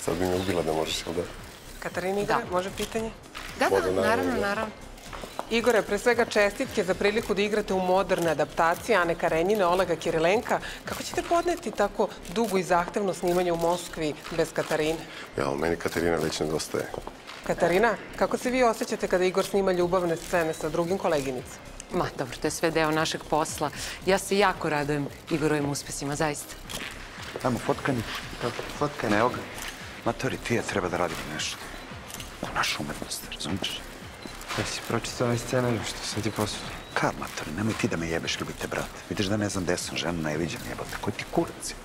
Sad bi me ubila da možeš, jel da? Katarina Igor, može pitanje? Da, naravno. Igore, pre svega čestitke za priliku da igrate u moderne adaptacije Ane Karenjine, Olega Kirilenka. Kako ćete podneti tako dugo i zahtevno snimanje u Moskvi bez Katarine? Ja, meni Katarina već nedostaje. Katarina, kako se vi osjećate kada Igor snima ljubavne scene sa drugim koleginicama? Ma, dobro, to je sve deo našeg posla. Ja se jako radujem Igorovim uspesima, zaista. Tamo, fotkani. Fotkani, evo ga. Matori, ti je treba da radimo nešto. U našu umetnost, razumiješ? Ja si pročitao ovaj scenarij, što sam ti poslao. Kad, matori, nemoj ti da me jebeš, ljubite, brate. Vidiš da ne znam gde sam, ženu ne viđam, jebate. Koji ti kurac je?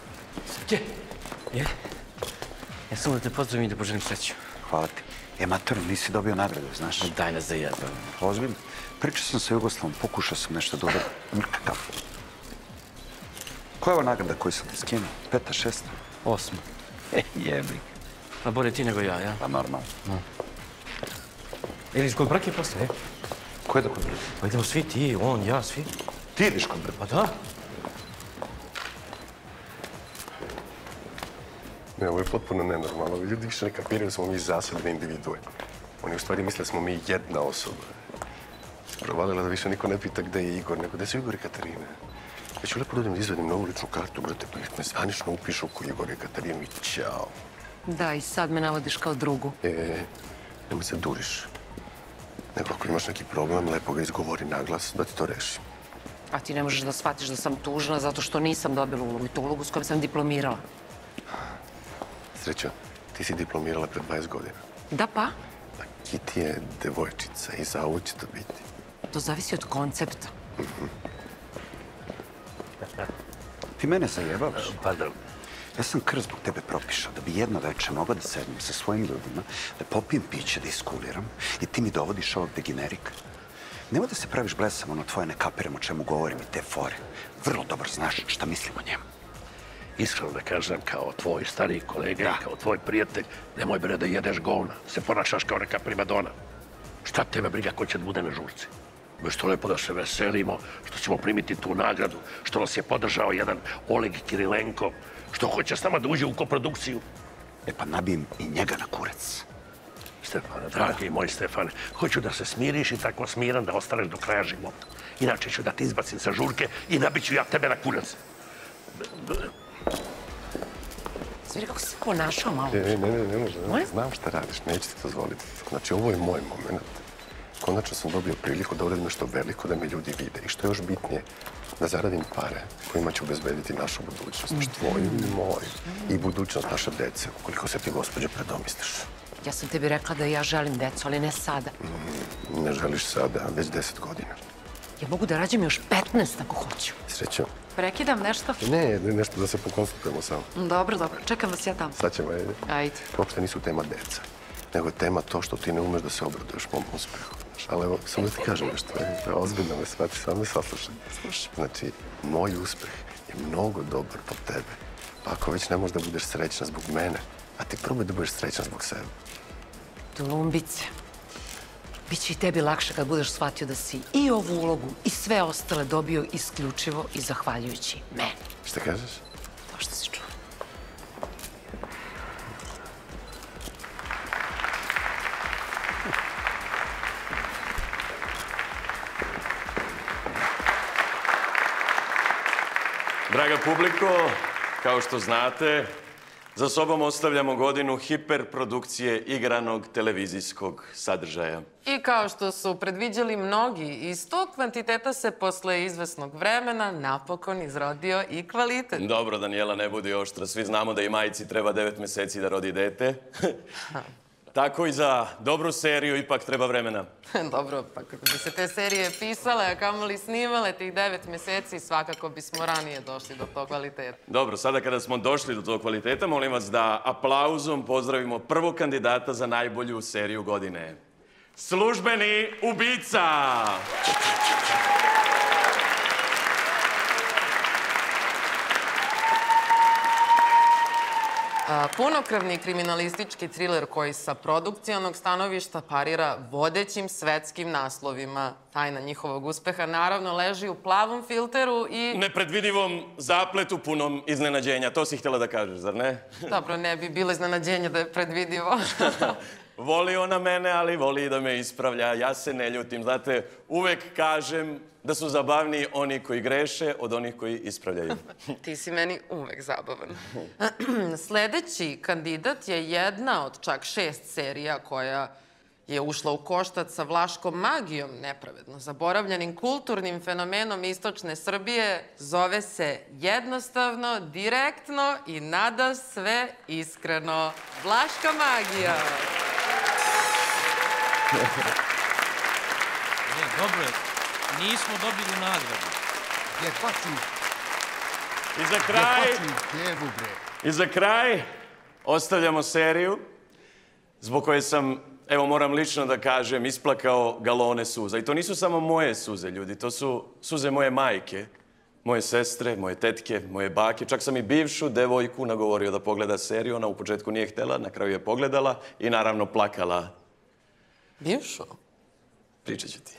Srđe, ja samo da te pozdravim i da poželim sreću. Hvala ti. Matori, nisi dobio nagradu, znaš? Daj nas da jebam. Ozbiljno. Pričao sam sa Jugoslavom, pokušao sam nešto da uradim. Nikakav. Koja je ova nagrada koju sam ti skinuo? 5., 6.? 8. Jebi. Pa bolje ti nego ja, ja? Pa normalno. Ili kod brake posle, Ko je da kod brake? Pa idemo svi, ti, on, ja, svi. Ti ideš kod brake? Pa da. Ne, ovo je potpuno nenormalno. Ljudi više ne kapiraju da smo mi zasebne individue. Oni u stvari misle da smo mi jedna osoba. Provalila da više niko ne pita gde je Igor, nego gde su Igor i Katarina. Ja ću lepo da izvedim novu ličnu kartu, brate, pa ih me zvanično upišu ko Igor i Katarinu i ćao. Da, i sad me navodiš kao drugu. Nemoj se duriš. Nego ako imaš neki problem, lepo ga izgovori naglas da ti to rešim. A ti ne možeš da shvatiš da sam tužna zato što nisam dobila ulogu i tu ulogu s kojom sam diplomirala. Srećo, ti si diplomirala pre 20 godina. Da pa? A Kiti je devojčica i zauvek će to biti. To zavisi od koncepta. Ti mene zajebavaš? Pa da. Ja sam krv zbog tebe propišao da bi jedno veče mogao da sednem sa svojim ljudima, da popijem piće, da iskuliram i ti mi dovodiš ovog degenerika. Nemoj da se praviš blesav, ono tvoje ne kapiram o čemu govorim i te fore. Vrlo dobro znaš šta mislim o njemu. Iskreno da kažem, kao tvoj stariji kolega i kao tvoj prijatelj, nemoj bre da jedeš govna, se ponašaš kao neka primadona. Šta tebe briga ko će da bude na žurci? Mi što lepo da se veselimo, što ćemo primiti tu nagradu, što nas je podržao jedan Oleg Kirilenko, što hoće s nama da uđe u koprodukciju. Pa nabijem i njega na kurac. Stefane, dragi moj Stefane, hoću da se smiriš i tako smiran da ostaneš do kraja života. Inače ću da te izbacim sa žurke i nabiću ja tebe na kurac. Zviri, kako se ponašao malo? Ne može. Znam šta radiš, neću ti dozvoliti. Znači, ovo je moj moment. Konačno sam dobio priliku da uradim nešto veliko, da me ljudi vide. I što je još bitnije, da zaradim pare kojima ću obezbediti našu budućnost. Tvoju i moju. I budućnost naše dece, ukoliko se ti, gospođo, predomisliš. Ja sam tebi rekla da ja želim decu, ali ne sada. Ne želiš sada, već 10 godina. Ja mogu da rađam još 15 ako hoću. Srećo. Prekidam nešto? Ne, nešto da se pokonsultujemo samo. Dobro. Čekam vas ja tamo. Sad ćemo, Ajde. Uopšte nisu tema deca, nego je tema to što ti ne umeš da se obraduješ mom uspehu. Ali evo, samo da ti kažem nešto, ozbiljno me shvati, samo me saslušaj. Znači, moj uspeh je mnogo dobar od tebe. Pa ako već ne možeš da budeš srećna zbog mene, a ti probaj da budeš srećna zbog sebe. Tulumbice, bit će i tebi lakše kad budeš shvatio da si i ovu ulogu i sve ostale dobio isključivo i zahvaljujući meni. Šta kažeš? To što si čuo. Draga publiko, kao što znate, za sobom ostavljamo godinu hiperprodukcije igranog televizijskog sadržaja. I kao što su predviđali mnogi, iz tog kvantiteta se posle izvesnog vremena napokon izrodio i kvalitet. Dobro, Danijela, ne budi oštra. Svi znamo da i majici treba 9 meseci da rodi dete. Tako i za dobru seriju ipak treba vremena. Dobro, pa kako bi se te serije pisale, a kamoli snimale tih 9 meseci, svakako bismo ranije došli do tog kvaliteta. Dobro, sada kada smo došli do tog kvaliteta, molim vas da aplauzom pozdravimo prvog kandidata za najbolju seriju godine. Službeni ubica! Punokrvni kriminalistički triler koji sa produkcionog stanovišta parira vodećim svetskim naslovima. Tajna njihovog uspeha naravno leži u plavom filteru i... Nepredvidivom zapletu punom iznenađenja. To si htjela da kažeš, zar ne? Dobro, ne bi bilo iznenađenje da je predvidivo. Voli ona mene, ali voli i da me ispravlja. Ja se ne ljutim. Znate, uvek kažem da su zabavniji oni koji greše od onih koji ispravljaju. Ti si meni uvek zabavan. Sledeći kandidat je jedna od čak 6 serija koja je ušla u koštac sa vlaškom magijom, nepravedno zaboravljenim kulturnim fenomenom istočne Srbije. Zove se jednostavno, direktno i nada sve iskreno. Vlaška magija. Dobro je. Nismo dobili nagradu. I za kraj ostavljamo seriju zbog koje sam, evo moram lično da kažem, isplakao galone suza. I to nisu samo moje suze, ljudi. To su suze moje majke, moje sestre, moje tetke, moje bake. Čak sam i bivšu devojku nagovorio da pogleda seriju. Ona u početku nije htela, na kraju je pogledala i naravno plakala. Bivšu? Pričat ću ti.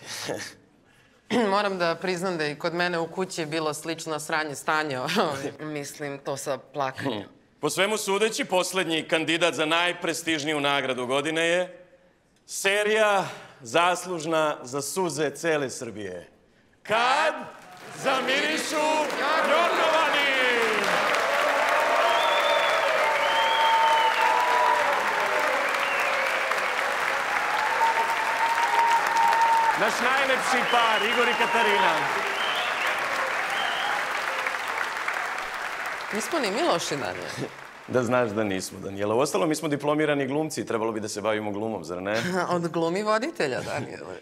Moram da priznam da i kod mene u kući je bilo slično sranje stanje. Mislim, to sa plakanjem. Po svemu sudeći, poslednji kandidat za najprestižniju nagradu godine je serija zaslužna za suze cele Srbije. Kad zamirišu Jorgovani! Naš najlepši par, Igor i Katarina. Nismo ni Miloši, Danijel. Da znaš da nismo, Danijela. Uostalom, mi smo diplomirani glumci i trebalo bi da se bavimo glumom, zar ne? Od glumi voditelja, Danijele.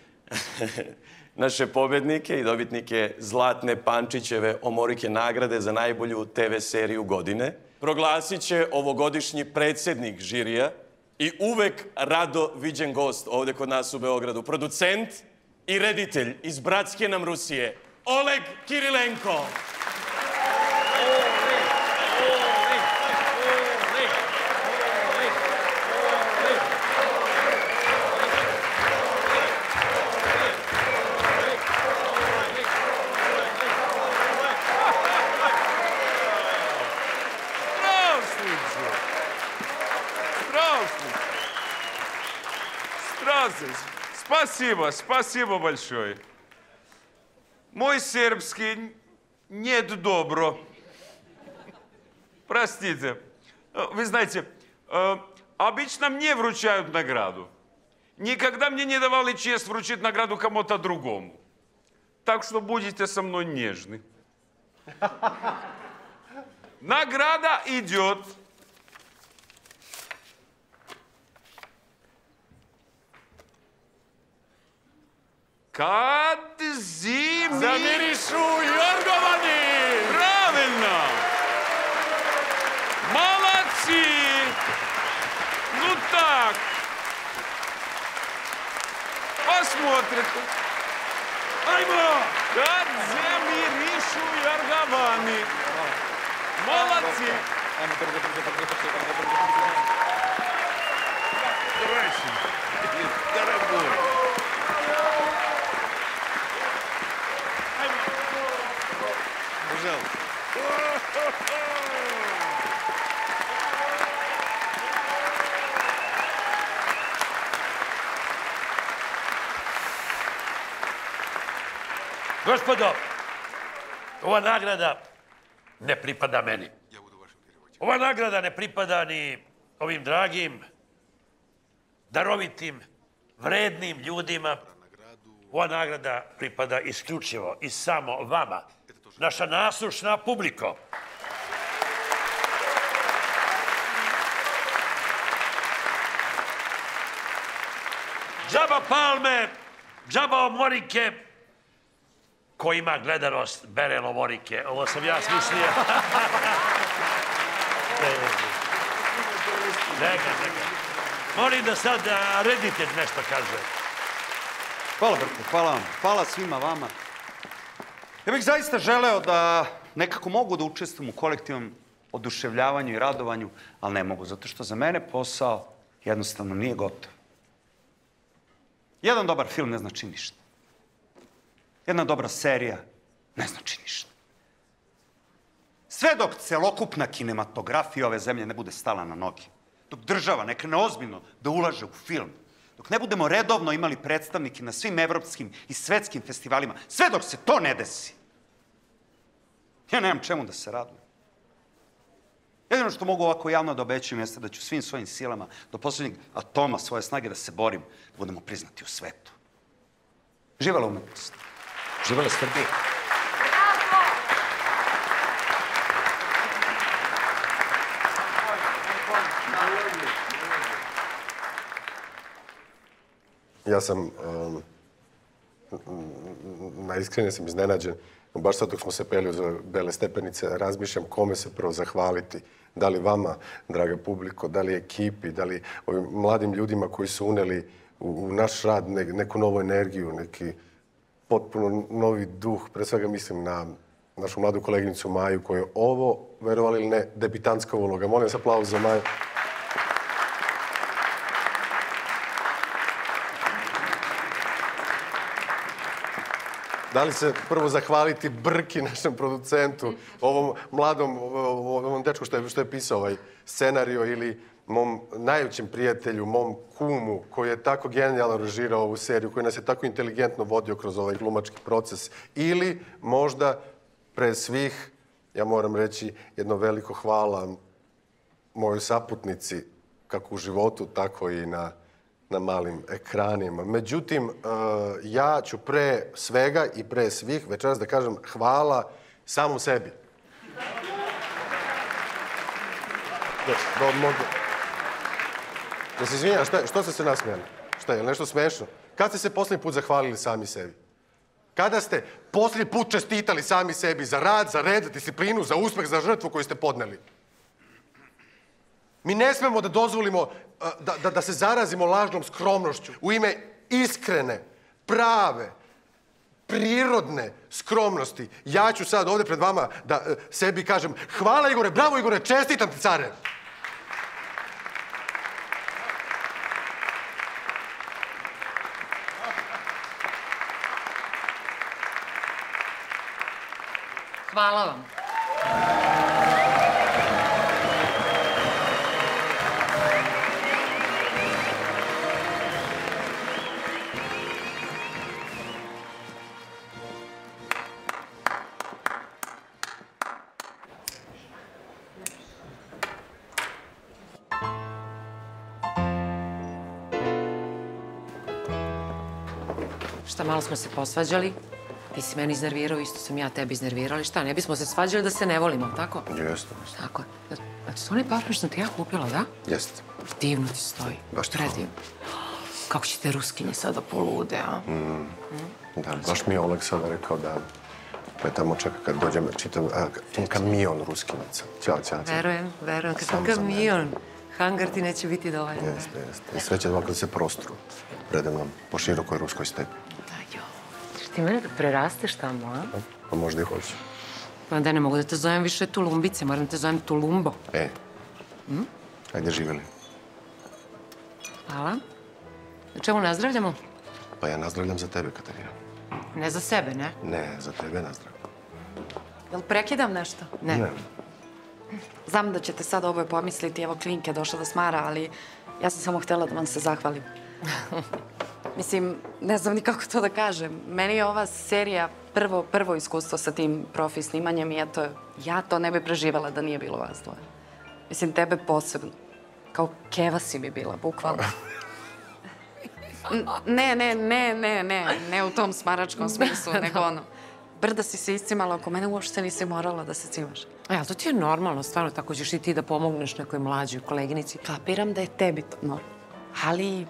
Naše pobednike i dobitnike Zlatne Pančićeve Omorike nagrade za najbolju TV seriju godine proglasit će ovogodišnji predsjednik žirija i uvek rado viđen gost ovde kod nas u Beogradu, producent i reditelj iz bratske nam Rusije, Oleg Kirilenko. Спасибо большое. Мой сербский нет добро. Простите. Вы знаете, обычно мне вручают награду. Никогда мне не давали честь вручить награду кому-то другому. Так что будете со мной нежны. Награда идет. Kad zamirišu Jorgovani! Правильно! Молодцы! Ну так. Посмотрите. Аймо! Kad zamirišu Jorgovani! Молодцы! Дорогой! Gospodo, ova nagrada ne pripada meni. Ova nagrada ne pripada ni ovim dragim, darovitim, vrednim ljudima. Ova nagrada pripada isključivo i samo vama, naša naslušna publiko. Džaba palme, džaba omorike, ko ima gledanost, bere lomorike. Ovo sam ja smislio. Neka. Molim da sad reditelj nešto kaže. Hvala, Brko, hvala vam. Hvala svima vama. Ja bih zaista želeo da nekako mogu da učestvujem u kolektivnom oduševljavanju i radovanju, ali ne mogu, zato što za mene posao jednostavno nije gotov. Jedan dobar film ne znači ništa. Jedna dobra serija ne znači ništa. Sve dok celokupna kinematografija ove zemlje ne bude stala na noge, dok država ne krene ozbiljno da ulaže u film, dok ne budemo redovno imali predstavnike na svim evropskim i svetskim festivalima, sve dok se to ne desi, ja nemam čemu da se radujem. Jedino što mogu ovako javno da obećam jeste da ću svim svojim silama do poslednjeg atoma svoje snage da se borim, da budemo priznati u svetu. Živela umetnost. Živela Srbija. Ja sam, najiskrenije sam iznenađen. Baš sad dok smo se peli za Bele stepenice, razmišljam kome se prvo zahvaliti. Da li vama, draga publiko, da li ekipi, da li ovim mladim ljudima koji su uneli u naš rad neku novu energiju, neki potpuno novi duh. Pre svega mislim na našu mladu koleginicu Maju, koja je ovo, verovali ili ne, debitantska uloga. Molim vas aplauz za Maju. Da li se prvo zahvaliti Brki, našem producentu, ovom mladom, ovom dečku što je pisao ovaj scenario, ili mom najvećem prijatelju, mom kumu, koji je tako genijalno režirao ovu seriju, koji nas je tako inteligentno vodio kroz ovaj glumački proces, ili možda pre svih, ja moram reći, jedno veliko hvala mojoj saputnici, kako u životu, tako i na malim ekranima. Međutim, ja ću pre svega i pre svih večeras da kažem hvala samom sebi. Da se izvinjam, što ste se nasmijali? Šta je, nešto smešno? Kad ste se poslednji put zahvalili sami sebi? Kada ste poslednji put čestitali sami sebi za rad, za red, za disciplinu, za uspeh, za žrtvu koju ste podneli? Mi ne smemo da dozvolimo da se zarazimo lažnom skromnošću u ime iskrene, prave, prirodne skromnosti. Ja ću sad ovde pred vama da sebi kažem hvala Igore, bravo Igore, čestitam ti care. Hvala vam. Šta, malo smo se posvađali? Ti si meni iznervirao, isto sam ja tebi iznervirala. Šta, ne bismo se svađali da se ne volimo, tako? Jeste. Tako. A to su oni parfum što ti ja kupila, da? Jeste. Divno ti stoji. Baš ti hvala. Predivno. Kako će te ruskinje sada polude, a? Da, baš mi je Oleg sada rekao da me tamo čeka kad dođem, čitam kamion ruskinica. Ćao. Verujem. Kakav kamion. Hangar ti neće biti dovoljno. Jeste. I sve će ovako da se prostru predemnom po širokoj ruskoj stepi. Ti mene da prerasteš tamo, a? Pa možda i hoće. Pa da ne mogu da te zovem više Tulumbice, moram da te zovem Tulumbo. Ajde, živjeli. Hvala. Na čemu nazdravljamo? Pa ja nazdravljam za tebe, Katarina. Ne za sebe, ne? Ne, za tebe nazdravljam. Jel prekidam nešto? Ne. Znam da ćete sad oboje pomisliti, evo Klinka je došla da smara, ali ja sam samo htjela da vam se zahvalim. Mislim, ne znam ni kako to da kažem. Meni je ova serija prvo iskustvo sa tim profi snimanjem i eto, ja to ne bi preživela da nije bilo vas dvoje. Mislim, tebe posebno. Kao keva si mi bila, bukvalno. Ne u tom smaračkom smislu, nego ono. Brda si se iscimala oko mene, uopšte nisi morala da se cimaš. Ali to ti je normalno, stvarno, tako ćeš i ti da pomogneš nekoj mlađoj koleginici. Kapiram da je tebi to normalno. Ali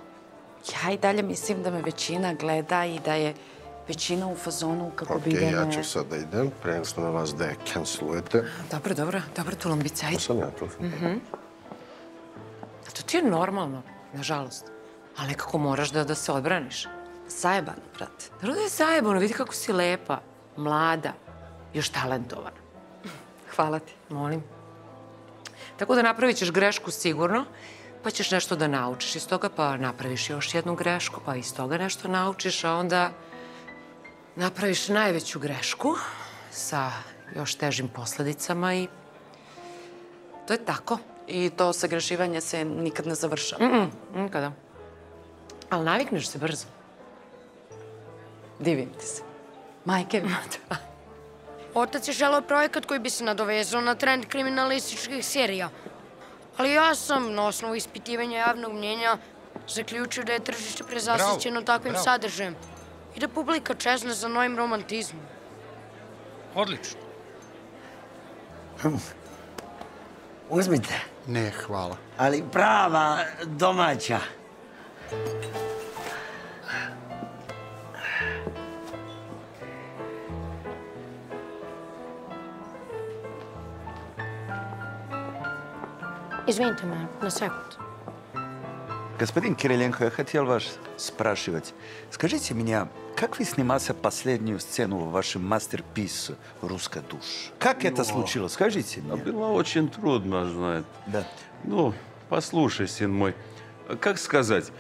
ja i dalje mislim da me većina gleda i da je većina u fazonu kako bi Okej, ja ću sad da idem, pre nego što me vas da je cancelujete. Dobro, Tulumbice, ajde. To sam ja, to sam. To ti je normalno, nažalost. Ali nekako moraš da se odbraniš. Zajebano, brate. Dobro da je zajebano, vidi kako si lepa, mlada, još talentovana. Hvala ti. Molim. Tako da napravit ćeš grešku sigurno, pa ćeš nešto da naučiš iz toga, pa napraviš još jednu grešku, pa iz toga nešto naučiš, a onda napraviš najveću grešku sa još težim posledicama i to je tako. I to sagrešivanje se nikad ne završava? Nikada. Ali navikneš se brzo. Divim ti se. Majke mi. Otac je želeo projekat koji bi se nadovezao na trend kriminalističkih serija. Ali ja sam, na osnovu ispitivanja javnog mnjenja, zaključio da je tržište prezasićeno takvim sadržajem i da publika čezne za novim romantizmom. Odlično. Uzmite. Ne, hvala. Ali prava, domaća. Извините ме, на секунд. Господин Кириленко, я хотел вас спрашивать. Скажите мне, как вы снимался последнюю сцену в вашем мастерписе «Русская душа»? Как это случилось? Скажите мне. Было очень трудно, знаете. Да. Ну, послушай, сын мой, как сказать,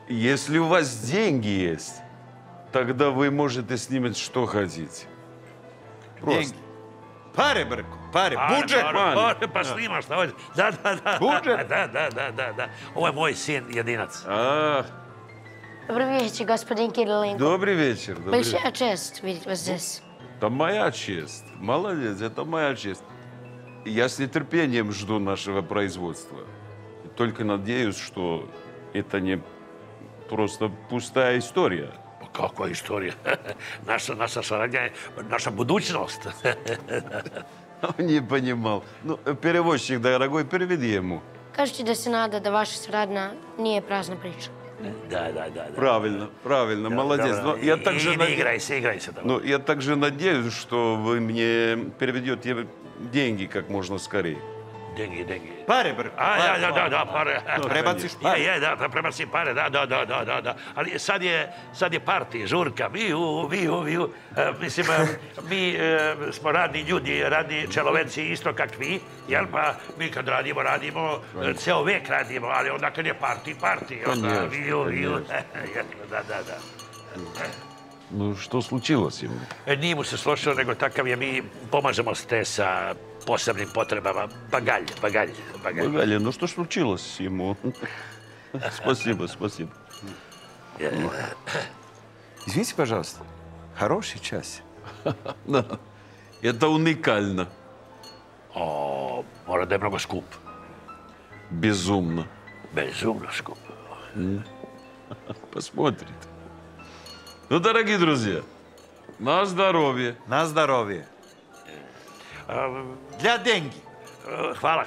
если у вас деньги есть, тогда вы можете снимать что хотите. Просто. Деньги. Pare, Brko, pare. Budžet. Pa snimaš, šta hoćeš? Da. Budžet. Da. Ovo je moj sin, jedinac. Добрый вечер, господин Кириленко. Добрый вечер. Большая честь видеть вас здесь. Это моя честь. Молодец, это моя честь. Я с нетерпением жду нашего производства. Только надеюсь, что это не просто пустая история. Kakva istorija? Naša saradnja je naša budućnost. Он не понимал. Ну, переводчик, дорогой, переведи ему. Kažete da se nada da vaša saradnja nije prazna priča. Da. Правильно, молодец. Но я также играйся. Но я также надеюсь, что вы мне переведете деньги как можно скорее. Деньги. Pare, Brko. Da, pare. Prebaciš pare? Da, prebacim pare, da. Ali sad je parti, žurka, viju. Mislim, mi smo radni ljudi, radni čeloveci isto kak vi, jel pa mi kad radimo, ceo vek radimo, ali onda kad je parti, onda viju. Da. Ну, что случилось ему? Nije mu se složilo, nego takav je, mi pomažemo ste sa posebnim potrebama. Bagalj. Галя, ну что случилось ему? Спасибо. Извините, пожалуйста, хороший час. Да, это уникально. Mora da je mnogo skup. Безумно. Bezumno skup. Посмотрите. Ну, дорогие друзья, на здоровье. На здоровье. Для деньги. Hvala.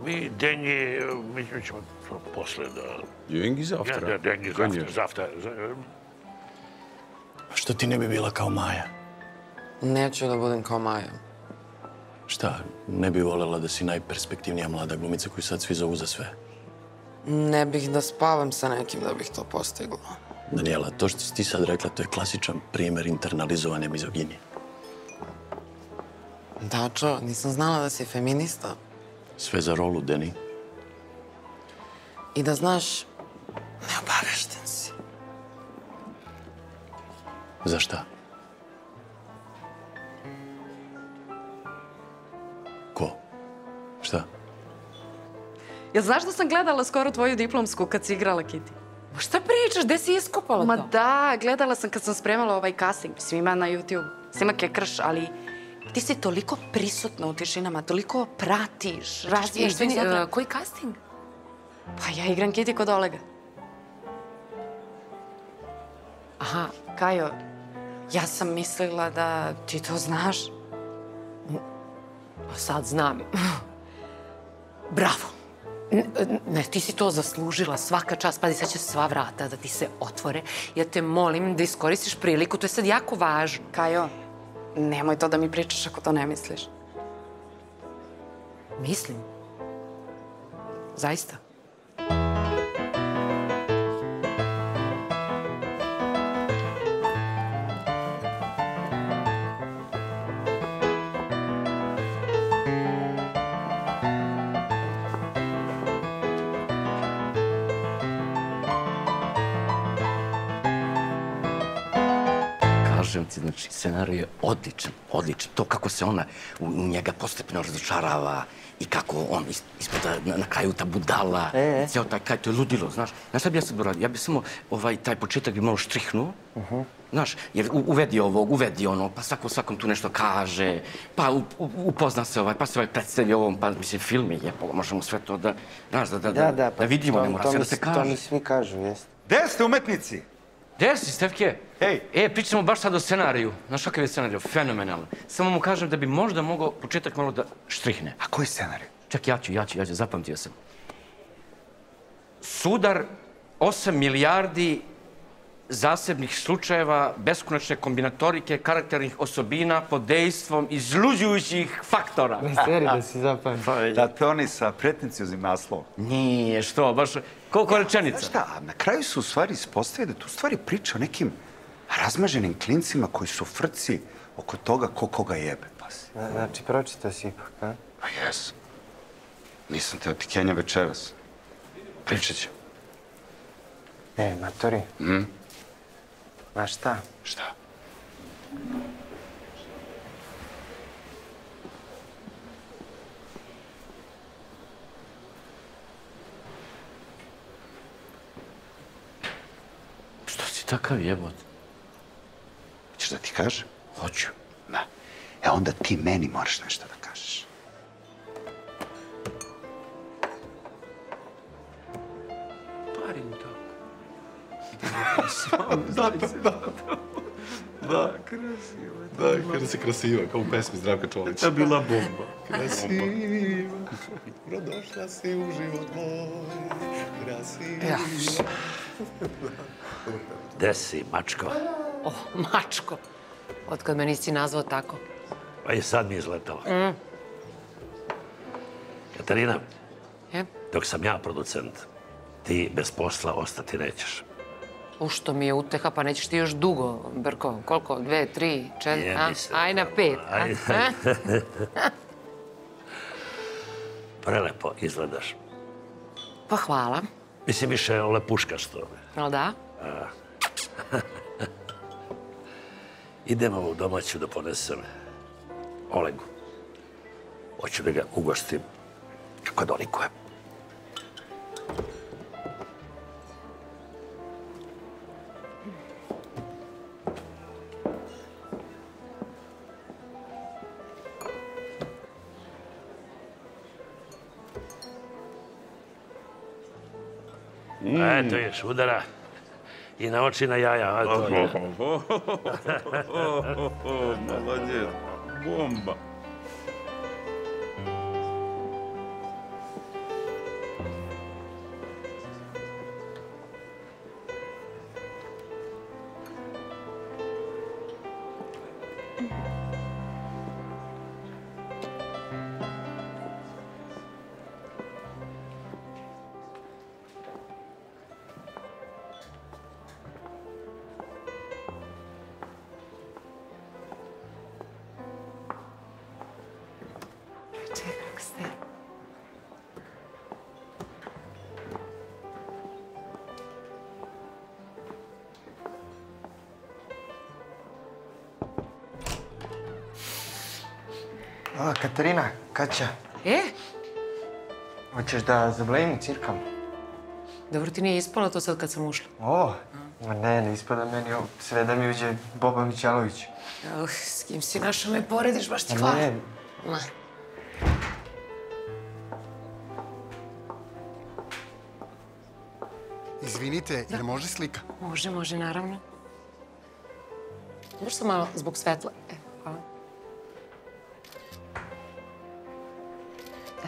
Mi dengi, mi ćemo posle da... Деньги завтра. Dengi завтра. Što ti ne bi bila kao Maja? Neću da budem kao Maja. Šta, ne bi voljela da si najperspektivnija mlada glumica koju sad svi zovu za sve? Ne bih da spavam sa nekim da bih to postigla. Daniela, to što si ti sad rekla, to je klasičan primer internalizovane mizoginije. Dačo, nisam znala da si feminista. Sve za rolu, Deni. I da znaš, neobavešten si. Za šta? Ko? Šta? Jel znaš da sam gledala skoro tvoju diplomsku kad si igrala Kitty? Ma šta pričaš? Gde si iskopala to? Ma da, gledala sam kad sam spremala ovaj casting. Mislim, ima na YouTube. Snimak je krš, ali ti si toliko prisutna u tišinama, toliko pratiš, razvijaš svih zapravo. Koji casting? Pa ja igram Kitty kod Olega. Aha. Kajo, ja sam mislila da ti to znaš. Pa sad znam. Bravo. Ne, ti si to zaslužila, svaka čast. Pazi, sad će sva vrata da ti se otvore. Ja te molim da iskoristiš priliku, to je sad jako važno. Kajo, nemoj to da mi pričaš ako to ne misliš. Mislim. Zaista. kažem ti, znači, scenarij je odličan, odličan. To kako se ona u njega postepeno razočarava i kako on ispada na kraju ta budala, cijel taj kraj, to je ludilo, znaš. Znaš šta bi ja sad uradio? Ja bi samo taj početak bi malo štrihnuo, znaš, jer uvedi ovog, uvedi ono, pa svakom tu nešto kaže, pa upozna se pa se predstavi ovom, pa mislim, film je, možemo sve to da, znaš, da vidimo, ne mora sve da se kaže. To mi svi kažu, jeste. Gde ste umetnici? Gde si, Stefke? Hej. Pričamo baš sad o scenariju. Znaš kakav je scenarij? Fenomenalno. Samo mu kažem da bi možda mogao početak malo da štrihne. A koji scenarij? Čak, ja ću, zapamtio sam. Sudar 8 milijardi zasebnih slučajeva, beskonačne kombinatorike, karakternih osobina pod dejstvom izluđujućih faktora. Seri da si zapamtio. Da te oni sa pretencioznim naslovom. Nije, što, baš koliko rečenica. Znaš šta, na kraju su u stvari ispostavili da tu stvari priča o nekim razmaženim klincima koji su frci oko toga ko koga jebe. Znači, pročitao si ipak, a? Pa jes. Nisam te ti Kenja večeras. Pričat ću. Matori. Znaš šta? Šta? Što si takav jebot? Hoćeš da ti kažem? Hoću. Da. Onda ti meni moraš nešto da kažeš. Pari mu tako. Da, krasiva. Da, kada si krasiva, kao u pesmi Zdravka Čolića. To je bila bomba. Krasiva, dobrodošla si u život moj, krasiva. Gde si, mačko? O, mačko. Otkad me nisi nazvao tako. Pa i sad mi je izletalo. Katarina, dok sam ja producent, ti bez posla ostati nećeš. Što mi je uteha, pa nećeš ti još dugo, Brko. Koliko? 2, 3, 4, aj na 5. Prelepo izgledaš. Pa hvala. Mislim, više lepuška što. Jel da? Idemo u domaću da ponesem Olegu. Hoću da ga ugostim kako dolikuje. Eto ješ, udara. I na oči, na jaja. Молодец. Бомба. Čekak ste. Katarina, Kaća. Hoćeš da zablejimo cirkam? Dobro ti nije ispalo to sad kad sam ušla. Ne ispada meni sve da mi uđe Boba Mićalović. S kim si našao me porediš, baš ti hvala. Ne. Izvinite, jer može slika? Može, naravno. Možeš sam malo zbog svetla.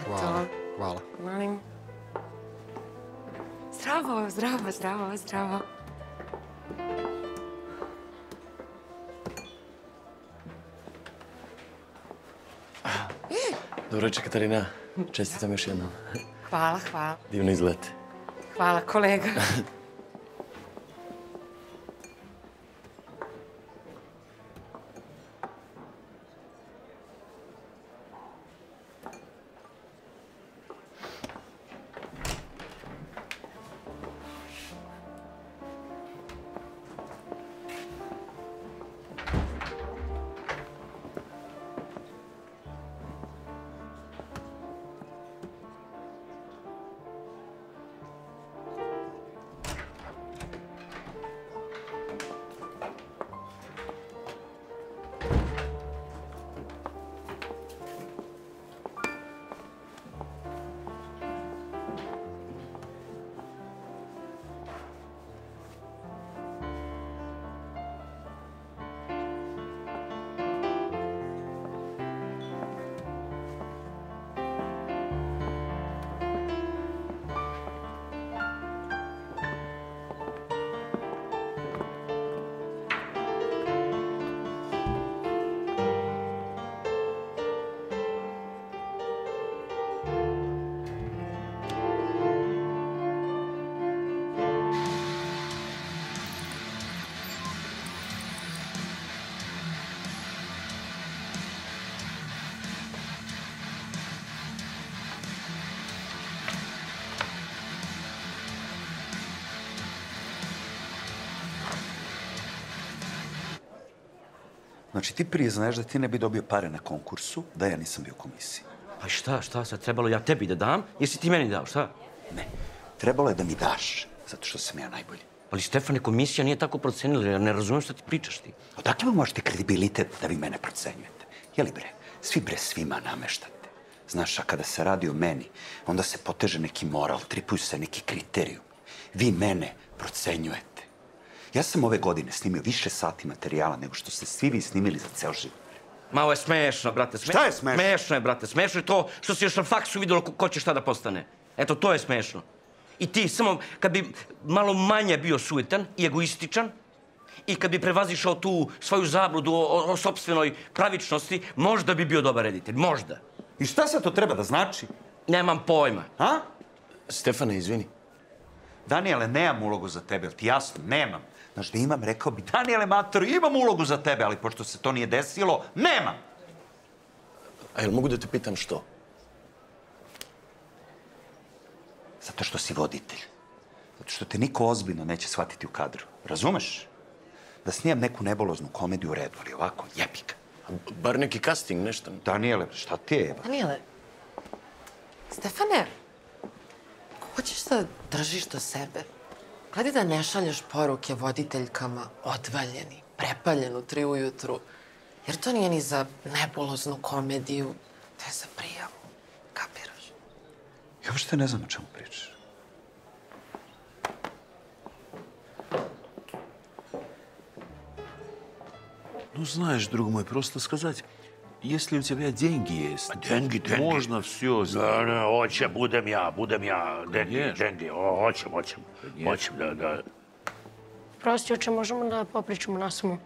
Hvala. Hvala. Molim. Zdravo. Dobro večer, Katarina. Čestitam još jednom. Hvala. Divno izgled. Hvala, kolega. Znači, ti priznaješ da ti ne bi dobio pare na konkursu, da ja nisam bio u komisiji. Pa šta sad trebalo ja tebi da dam, jesi ti meni dao, šta? Ne, trebalo je da mi daš, zato što sam ja najbolji. Ali Stefane, komisija nije tako procenila, ja ne razumem šta ti pričaš ti. Odakle vam možete kredibilitet da vi mene procenjujete? Jeli bre, svi bre svima nameštate. Znaš, a kada se radi o meni, onda se poteže neki moral, tripuju se neki kriterijum. Vi mene procenjujete. Ja sam ove godine snimio više sati materijala nego što ste svi vi snimili za ceo život. Ma, ovo je smešno, brate. Šta je smešno? Smešno je, brate. Smešno je to što si još na faksu vidjelo ko će šta da postane. Eto, to je smešno. I ti samo, kad bi malo manje bio sujetan i egoističan, i kad bi prevazišao tu svoju zabludu o sopstvenoj pravičnosti, možda bi bio dobar reditelj. Možda. I šta sad to treba da znači? Nemam pojma. A? Stefane, izvini. Danijele, nemam ulogu za tebe, ali ti jasno, nemam. Znaš, da imam, rekao bi, Danijele, mater, imam ulogu za tebe, ali pošto se to nije desilo, nemam! A jel mogu da te pitam što? Zato što si voditelj. Zato što te niko ozbiljno neće shvatiti u kadru. Razumeš? Da snijam neku neboloznu komediju u redu, ali ovako, jebika. Bar neki casting, nešto. Danijele, šta ti je, jeba? Danijele, Stefane, hoćeš da držiš do sebe? Gledaj da ne šalješ poruke voditeljkama odvaljeni, prepaljen u 3 ujutru. Jer to nije ni za nebuloznu komediju, to je za prijavu. Kapiraš? Ja uopšte ne znam o čemu pričaš. Ну, знаешь, друг мой, просто сказать, если у тебя деньги есть, деньги. Можно все сделать. Ne, hoće, budem ja. Dengi, hoćem, da. Prosti, oče, možemo da popričamo na samo?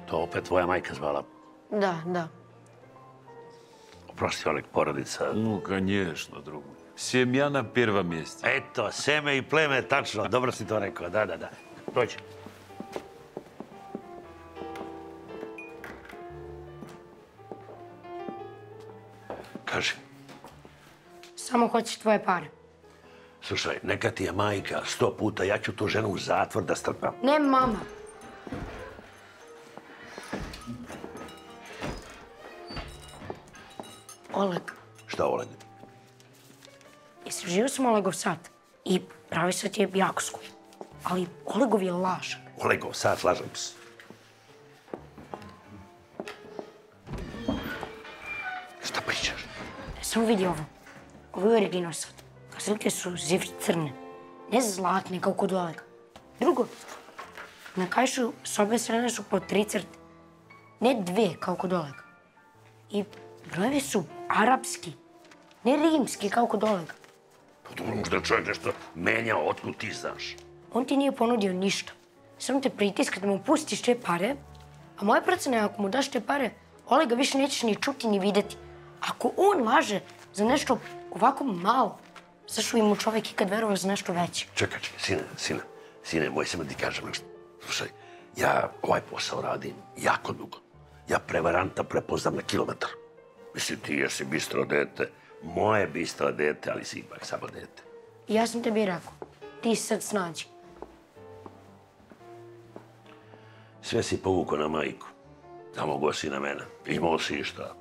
To opet tvoja majka zvala. Da. Oprosti, Oleg, porodica. Ну, конечно, друг мой. Семья на первом месте. Eto, seme i pleme, tačno, dobro si to rekao, da. Dođi. Kaži. Samo hoćeš tvoje pare. Slušaj, neka ti je majka 100 puta, ja ću tu ženu u zatvor da strpam. Ne, mama. Oleg. Šta, Oleg? Istražio sam Olegov sat i pravi sat je jako skup. Ali Olegov je lažan. Olegov sat, lažem se. Šta pričaš? Samo vidi ovo. Ovo je original sat. Kazaljke su zivče crne. Ne zlatne kao kod Olega. Drugo, na kajšu s obe strane su po 3 crte. Ne 2 kao kod Olega. I brojevi su arapski, ne rimski kao kod Olega. Pa dobro, možda je čovjek nešto menjao, otkud ti znaš? On ti nije ponudio ništa. Samo te pritiska da mu pustiš te pare, a moja procena je ako mu daš te pare, Olega više nećeš ni čuti ni videti. Ako on laže za nešto ovako malo, zašto bi mu čovjek ikad verovao za nešto veće? Čekaj, sine, moj, samo ti kažem nešto. Slušaj, ja ovaj posao radim jako dugo. Ja prevaranta prepoznam na kilometar. Mislim, ti jesi bistro dete, moje bistro dete, ali si ipak samo dete. I ja sam tebi rekao, ti se sad snađi. Sve si povukao na majku. Da mogo si na mene. Imao si i šta.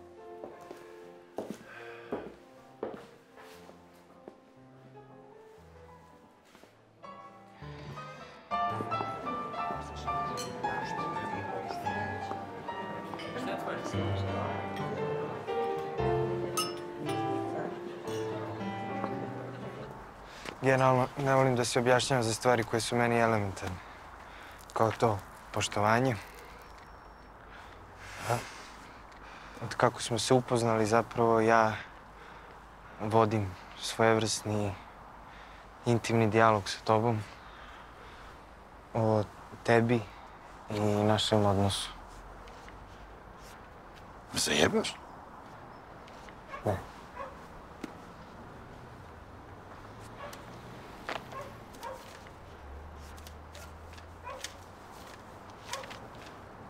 Generalno, ne volim da se objašnjavam za stvari koje su meni elementarne. Kao to, poštovanje. Od kako smo se upoznali, zapravo ja vodim svojevrsni intimni dijalog sa tobom o tebi i našem odnosu. Zajebaš? Ne.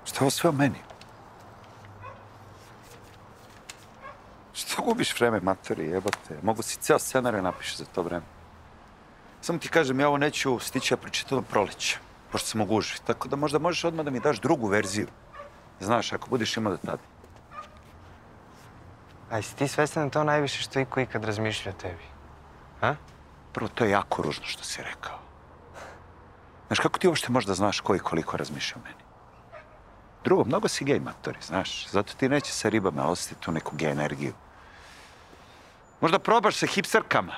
Šta ovo sve o meni? Što gubiš vreme, materi, jebate? Mogu si ceo scenarij napiše za to vreme. Samo ti kažem, ja ovo neću stići, ja pročitam proleće, pošto sam u gužvi. Tako da možda možeš odmah da mi daš drugu verziju. Znaš, ako budeš imao do tada. A jesi ti svestan da to najviše što iko ikad razmišlja o tebi? A? Prvo, to je jako ružno što si rekao. Znaš, kako ti uopšte možda znaš ko i koliko razmišlja o meni? Drugo, mnogo si gej matori, znaš. Zato ti neće sa ribama osjetiti tu neku gej energiju. Možda probaš sa hipsterkama,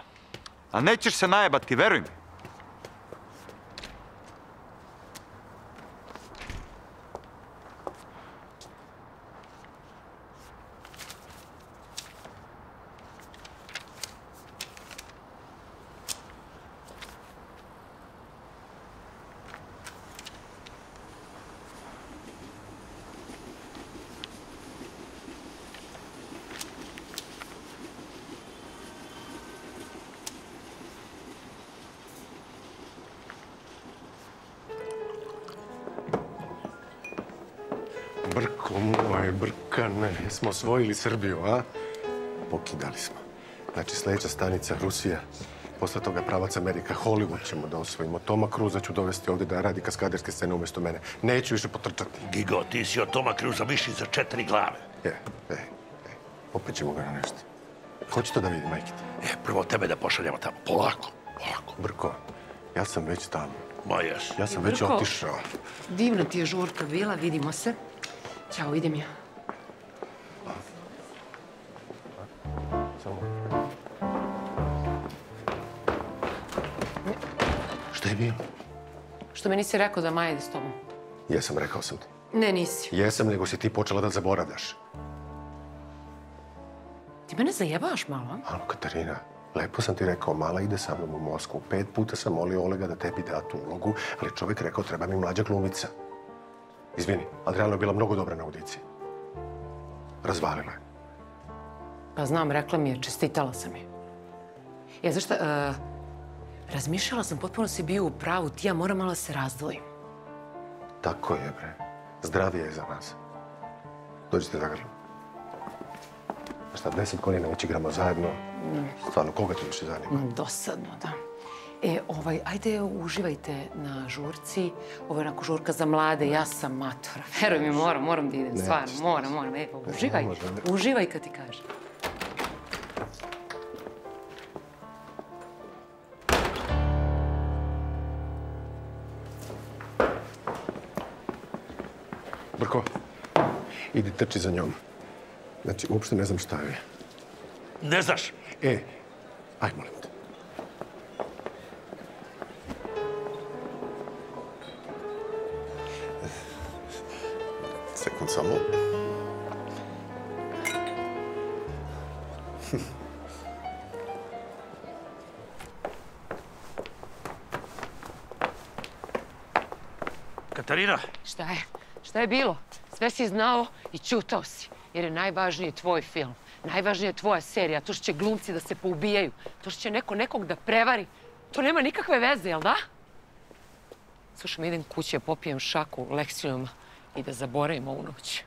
ali nećeš se najebati, veruj mi. Brko moj, Brkane, jesmo osvojili Srbiju, a? Pokidali smo. Znači, sljedeća stanica Rusija, posle toga pravac Amerika, Hollywood ćemo da osvojimo. Toma Cruza ću dovesti ovdje da radi kaskaderske scene umjesto mene. Neću više potrčati. Gigo, ti si od Toma Cruza viši za 4 glave. Opet ćemo ga na nešto. Ko će to da vidi, majke ti? Prvo tebe da pošaljemo tamo. Polako. Brko, ja sam već tamo. Ma jesi. Ja sam već Brko, otišao. Divna ti je žurka bila, vidimo se. Ćao, idem ja. Šta je bilo? Što mi nisi rekao da Maja ide s tobom? Jesam, rekao sam ti. Ne, nisi. Jesam, nego si ti počela da zaboravljaš. Ti mene zajebavaš malo, a? Alo, Katarina, lepo sam ti rekao, mala ide sa mnom u Moskvu. 5 puta sam molio Olega da tebi da tu ulogu, ali čovjek rekao treba mi mlađa glumica. Izvini, Adriana je bila mnogo dobra na audiciji. Razvalila je. Pa znam, rekla mi je, čestitala sam je. Znaš šta, razmišljala sam, potpuno si bio u pravu, ti ja moram malo da se razdvojim. Tako je, bre. Zdravije je za nas. Dođite za grlo. Šta, 10 godina već igramo zajedno. Stvarno, koga ti više zanima? Dosadno, da. Ajde, uživajte na žurci. Ovo je onako žurka za mlade, ja sam matora. Veruj mi, moram da idem, stvarno, moram. Uživaj, uživaj kad ti kažem. Brko, idi trči za njom. Znači, uopšte ne znam šta je. Ne znaš? Aj, molim te. Sekund samo. Katarina! Šta je? Šta je bilo? Sve si znao i ćutao si. Jer je najvažniji tvoj film. Najvažnija je tvoja serija. To što će glumci da se poubijaju. To što će neko nekog da prevari. To nema nikakve veze, jel da? Slušaj, idem kući, popijem šaku lekcijuma i da zaboravim ovu noć.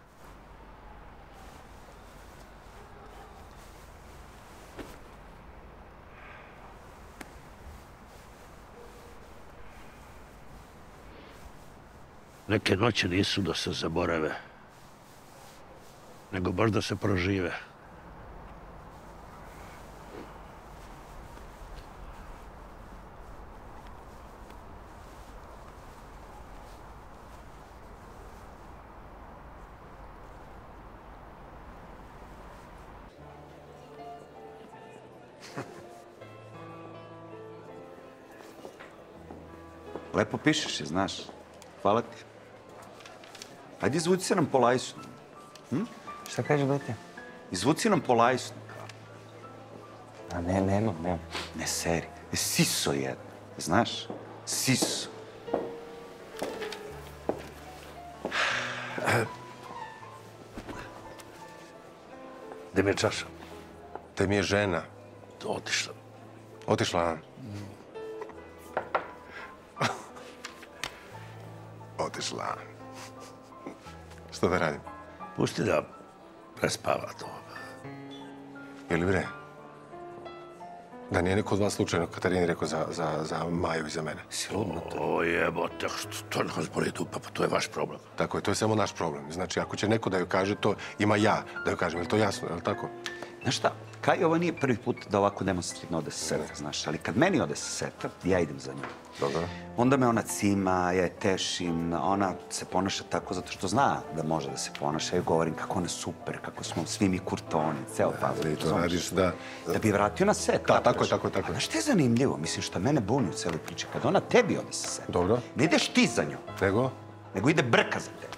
Neke noći nisu da se zaborave, nego baš da se prožive. Lepo pišeš je, znaš. Hvala ti. Ajde, izvuci se nam po lajsnu. Šta kažeš, brate? Izvuci nam po lajsnu. A nema. Ne seri. Siso jedna. Znaš? Siso. Gde mi je čaša? Gde mi je žena? Otišla. Otišla, a? Otišla. Što da radim? Pusti da prespava to. Jel' bre? Da nije neko od vas slučajno Katarini rekao za Maju i za mene. O jebote, to nas boli dupa, pa to je vaš problem. Tako je, to je samo naš problem. Znači, ako će neko da joj kaže to, ima ja da joj kažem. Je li to jasno, je li tako? Znaš šta, Kaj ovo nije prvi put da ovako demonstrativno ode sa seta, znaš, ali kad meni ode sa seta, ja idem za njom. Dobro. Onda me ona cima, ja je tešim, ona se ponaša tako zato što zna da može da se ponaša. Ja govorim kako ona je super, kako smo svi mi kurtoni, ceo fazon. I to radiš da... Da bi vratio na set. Da, tako je. A znaš što je zanimljivo? Mislim, šta mene buni u celoj priči, kad ona tebi ode sa seta. Dobro. Ne ideš ti za njom. Nego? Nego ide brka za tebe.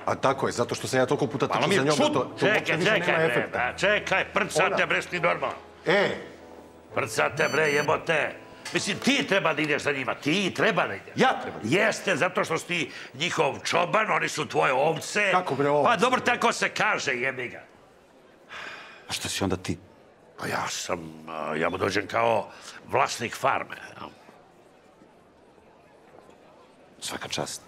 A tako je, zato što sam ja toliko puta trčao za njom da to uopće više nema efekta. Čekaj, prcate bre, si ti normalan. Prcate bre, jebote. Mislim, ti treba da ideš za njima, ti treba da ideš. Ja treba da ideš. Jeste, zato što si ti njihov čoban, oni su tvoje ovce. Kako bre ovce? Pa dobro, tako se kaže, jebi ga. A što si onda ti? Pa ja mu dođem kao vlasnik farme. Svaka čast.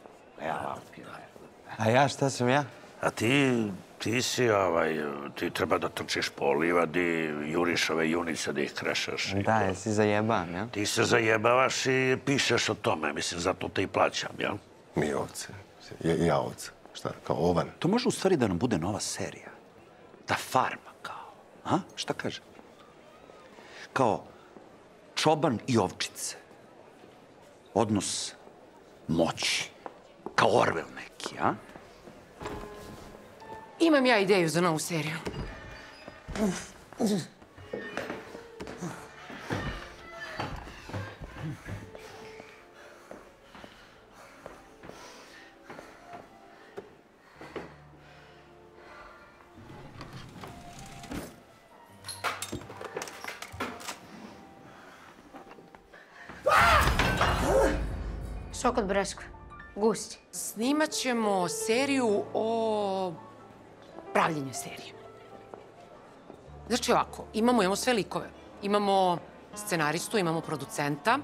A ja, šta sam ja? A ti ti treba da trčiš po livadi, juriš ove junice da ih krešaš. Da, jesi zajeban, ja? Ti se zajebavaš i pišeš o tome, mislim, zato te i plaćam, jel? Mi ovce. Ja ovce. Šta, kao ovan? To može u stvari da nam bude nova serija. Da farma, kao. A? Šta kaže? Kao čoban i ovčice. Odnos moći. Kao Orwell neki, a? Imam ja ideju za novu seriju. Sok od breskve. Gusti. Snimat ćemo seriju o pravljenju serije. Znači ovako, imamo sve likove. Imamo scenaristu, imamo producenta,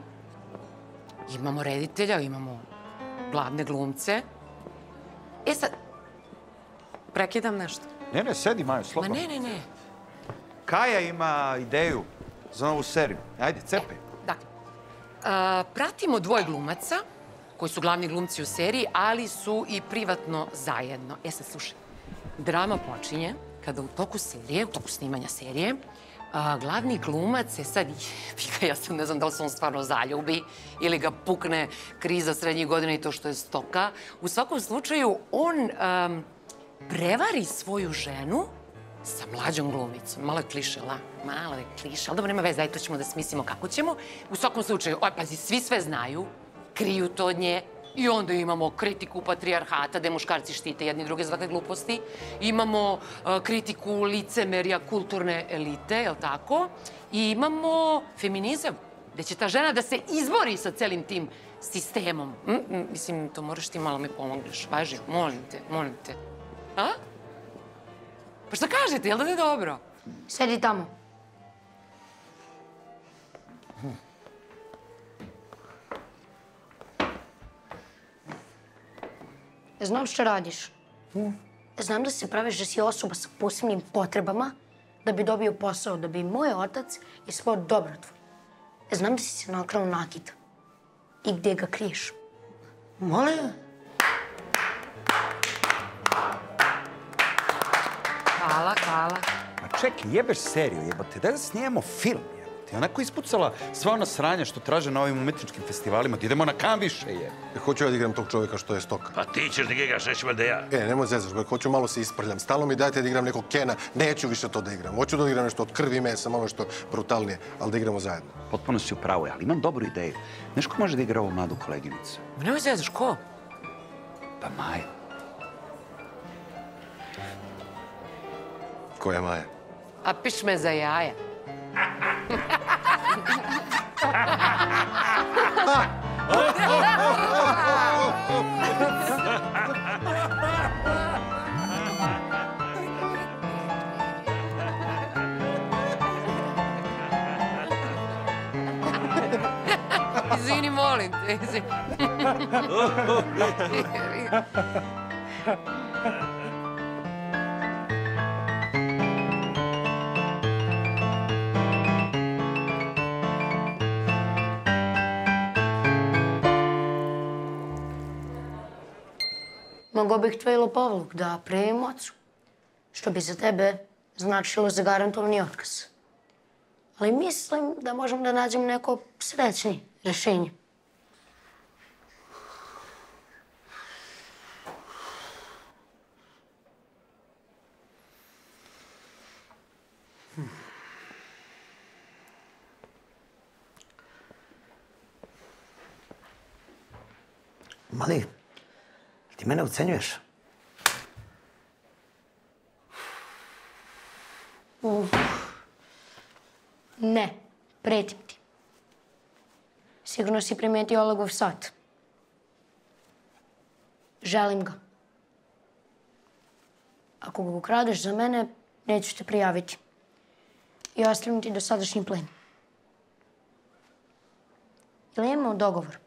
imamo reditelja, imamo glavne glumce. Sad, prekidam nešto. Ne, sedi, Majo, slobodno. Ma ne. Kaja ima ideju za novu seriju. Ajde, cepaj. Dakle, pratimo dvoje glumaca, koji su glavni glumci u seriji, ali su i privatno zajedno. Sad, slušaj, drama počinje kada u toku serije, u toku snimanja serije, glavni glumac je sad, ja sam ne znam da li se on stvarno zaljubi ili ga pukne kriza srednjih godina i to što je stoka. U svakom slučaju, on prevari svoju ženu sa mlađom glumicom. Malo je kliše, malo je kliše, ali dobro, nema veze, to ćemo da smislimo kako ćemo. U svakom slučaju, pazi, svi sve znaju, kriju to od nje i onda imamo kritiku patrijarhata, gde muškarci štite jedni druge za takve gluposti. Imamo kritiku licemerja kulturne elite, je li tako? I imamo feminizam, gde će ta žena da se izbori sa celim tim sistemom. Mislim, to moraš ti malo mi pomogneš. Važi, molim te. A? Pa šta kažete, je li da je dobro? Sedi tamo. Znam što radiš. Znam da se praviš da si osoba sa posebnim potrebama da bi dobio posao, da bi moj otac ispao dobrotvor. Znam da si se nakrao nakita. I gdje ga kriješ. Molim? Hvala. A čekaj, jebeš seriju, jebote, daj da snijemo film, jebote. Onako ispucala sva ona sranja što traže na ovim umetničkim festivalima. Ti idemo na kam više, je. Hoću ja da igram tog čovjeka što je stoka. Pa ti ćeš da igraš, neću da ja. Nemoj zezaš, hoću malo se isprljam. Stalno mi dajte da igram nekog Kena, neću više to da igram. Hoću da igram nešto od krvi i mesa, malo što brutalnije, ali da igramo zajedno. Potpuno si u pravu, ali imam dobru ideju. Znaš ko može da igra ovu mladu koleginicu? Nemoj zezaš, ko? Pa Maja. Ko je Maja? A piš me za jaja. Izvini, molim te. Mogao bih tvoj lopovluk da prijavim ocu, što bi za tebe značilo zagarantovani otkaz. Ali mislim da možemo da nađemo neko srećnije rešenje. Mali, ti mene ucenjuješ? Ne, pretim ti. Sigurno si primetio Olegov sat. Želim ga. Ako ga ukradeš za mene, neću te prijaviti. I ostavim ti dosadašnji plen. Ili imamo dogovor?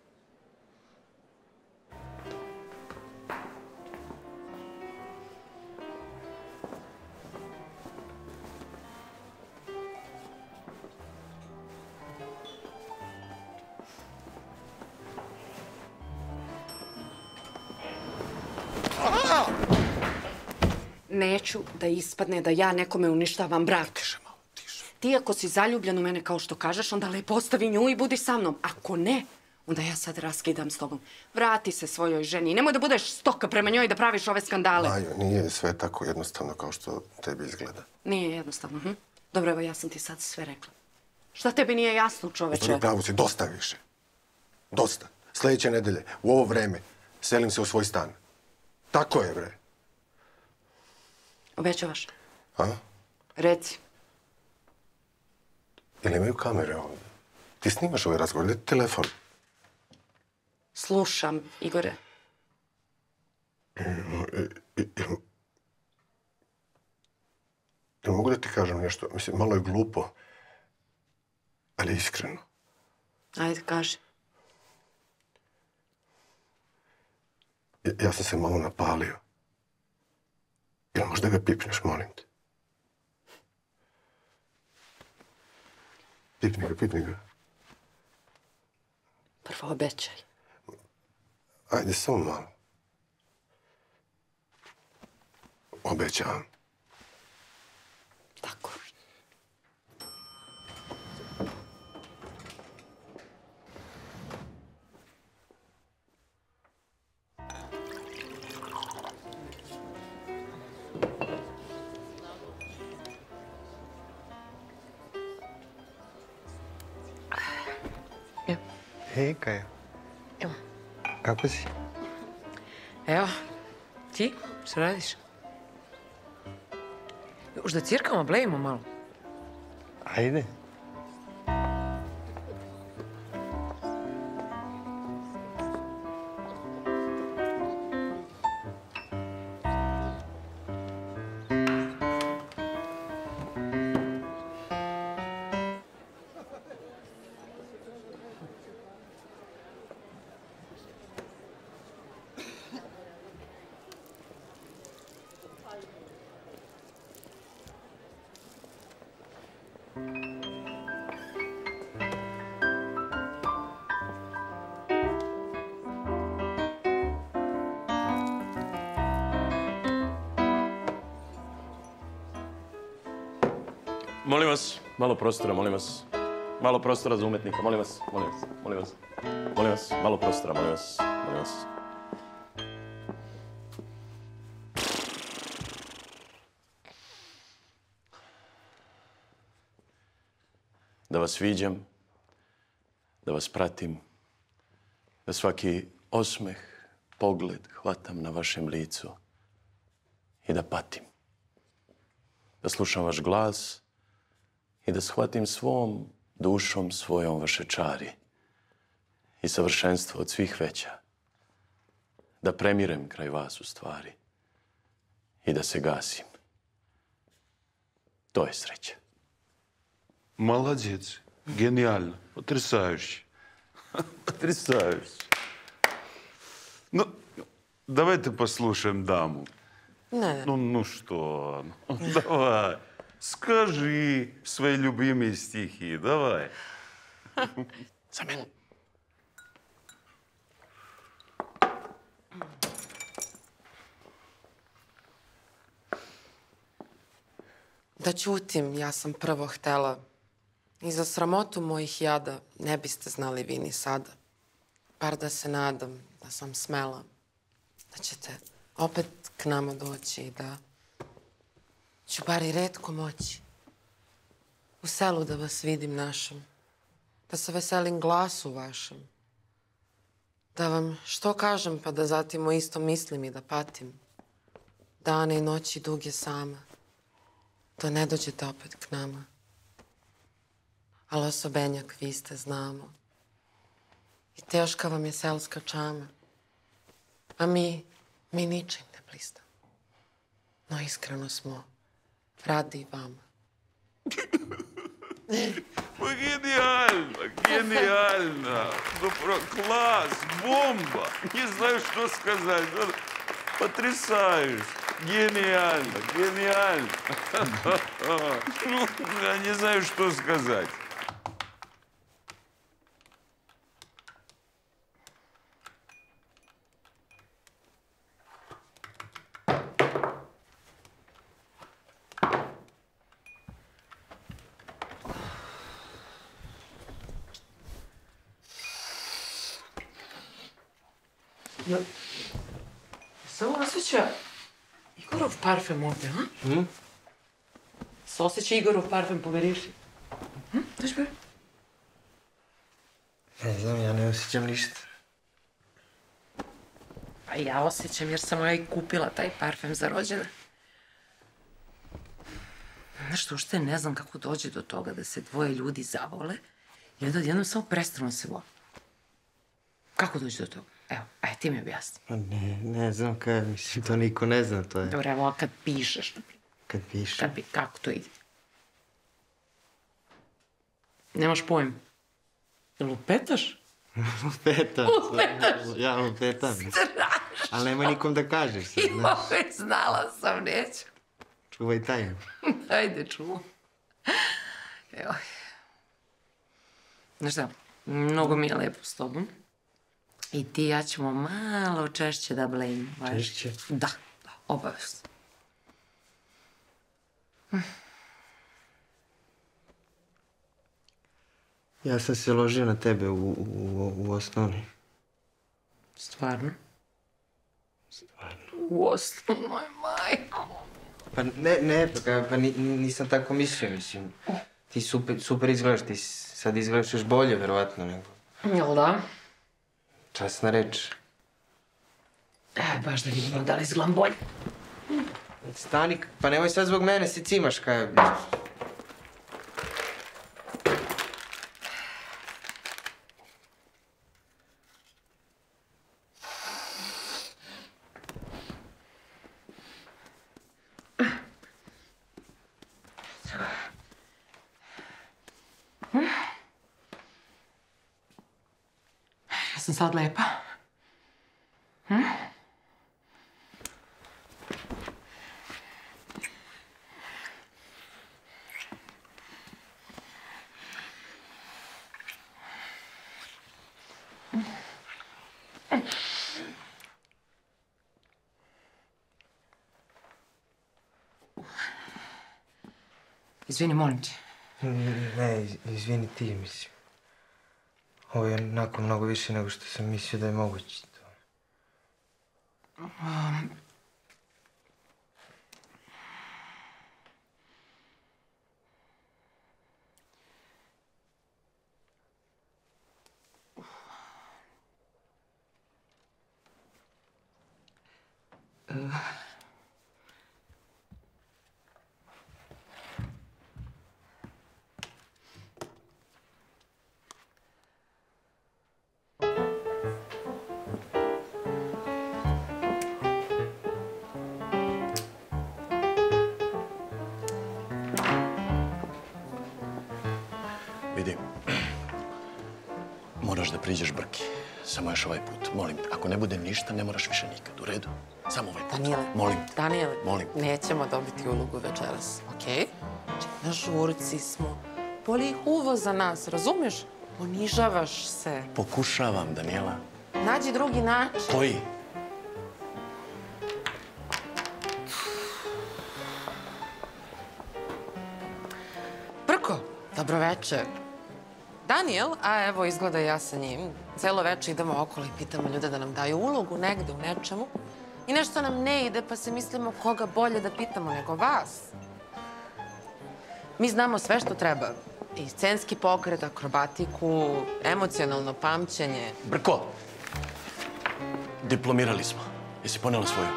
Neću da ispadne da ja nekome uništavam brak. Tiše malo, tiše. Ti ako si zaljubljen u mene kao što kažeš, onda lepo ostavi nju i budi sa mnom. Ako ne, onda ja sad raskidam s tobom. Vrati se svojoj ženi. Nemoj da budeš stoka prema njoj i da praviš ove skandale. Majo, nije sve tako jednostavno kao što tebi izgleda. Nije jednostavno. Dobro, evo ja sam ti sad sve rekla. Šta tebi nije jasno, čoveče? Pravo si, dosta više. Dosta. Sljedeće nedelje, u ovo vreme, selim se u svoj stan. Tako je, bre. Obećavaš? A? Reci. Jel imaju kamere ovdje? Ti snimaš ovaj razgovor, gdje ti telefon? Slušam, Igore. Jel mogu da ti kažem nešto? Mislim, malo je glupo, ali iskreno. Ajde, kaži. Ja sam se malo napalio. Jel možda ga pipneš, molim te? Pipni ga. Prvo obećaj. Ajde, samo malo. Obećavam. Tako. Hej, Kaja. Evo. Kako si? Evo, ti, šta radiš? Už da cirkamo, blejimo malo. Ajde. Molim vas, malo prostora, molim vas. Malo prostora za umetnika, molim vas, molim vas, molim vas. Molim vas, malo prostora, molim vas, molim vas. Da vas viđam, da vas pratim, da svaki osmeh, pogled hvatam na vašem licu i da patim. Da slušam vaš glas i da shvatim svom dušom svojom vaše čari i savršenstvo od svih veća. Da premirem kraj vas u stvari i da se gasim. To je sreća. Молодец. Гениально. Потрясающе. Потрясающе. Ну, давайте послушаем даму. Не. Ну что? Давай. Скажи свои любимые стихи. Давай. За мен. Da ćutim, ja sam prvo htela. I za sramotu mojih jada ne biste znali vi ni sada. Bar da se nadam da sam smela. Da ćete opet k nama doći i da ću bar i retko moći u selu da vas vidim našem. Da se veselim glasu vašem. Da vam što kažem pa da zatim o isto mislim i da patim. Dane i noći duge sama. Da ne dođete opet k nama. Ali osobenjak vi ste, znamo. I teška vam je selska čama. A mi ničim ne blistamo. No iskreno smo radi vama. Pa genijalno, genijalno. Dobro, klas, bomba. Не знаю, что сказать. Потрясающе. Гениально, гениально. Я не знаю, что сказать. Se ovo osjeća Igorov parfem ovdje, a? Se osjeća Igorov parfem po veriši? Daš be? Ne znam, ja ne osjećam ništa. Pa ja osjećam jer sam ja i kupila taj parfem za rođendan. Znaš što, ušte ne znam kako dođe do toga da se dvoje ljudi zavole i onda odjednom samo prestanu se vole. Kako dođe do toga? Evo, aj ti mi objasni. Pa ne znam kaj, mislim, to niko ne zna, to je... Dobro, evo, kad pišeš, Kad pišem? Kako to ide? Nemaš pojem. Lupetaš? Lupetam. Lupetaš? Ja lupetam. Strašno. Ali nemoj nikom da kažeš sad, I znaš. opet znala sam, neću. Čuvaj tajnu. Ajde, čuvam. Evo. Znaš šta, mnogo mi je lepo s tobom. I ti i ja ćemo malo češće da blejimo. Češće? Da, obavezno. Ja sam se ložio na tebe u osnovni. Stvarno? U osnovnoj, majko. Pa pa nisam tako mislio, mislim. Ti super izgledaš, ti sad izgledaš još bolje, verovatno, nego... Jel da? Časna reč. Baš da vidimo da li izgledam bolje. Stani, pa nemoj sad zbog mene se cimaš, kaj... Ja sam sad lepa. Izvini, molim te. Ne, izvini ti, mislim. Ovo je onako mnogo više nego što sam mislio da je moguće to. Vidi, moraš da priđeš Brki. Samo još ovaj put. Molim te, ako ne bude ništa, ne moraš više nikad. U redu? Samo ovaj put. Danijele. Molim te. Danijele. Molim. Nećemo dobiti ulogu večeras, okej? Znači, na žurci smo. Boli ih uvo za nas, razumiješ? Ponižavaš se. Pokušavam, Danijela. Nađi drugi način. Koji? Dobro veče. Daniel, a evo izgleda ja sa njim, celo veče idemo okolo i pitamo ljude da nam daju ulogu negde u nečemu i nešto nam ne ide pa se mislimo koga bolje da pitamo nego vas. Mi znamo sve što treba. I scenski pokret, akrobatiku, emocionalno pamćenje. Brko, diplomirali smo. Jesi ponela svoju?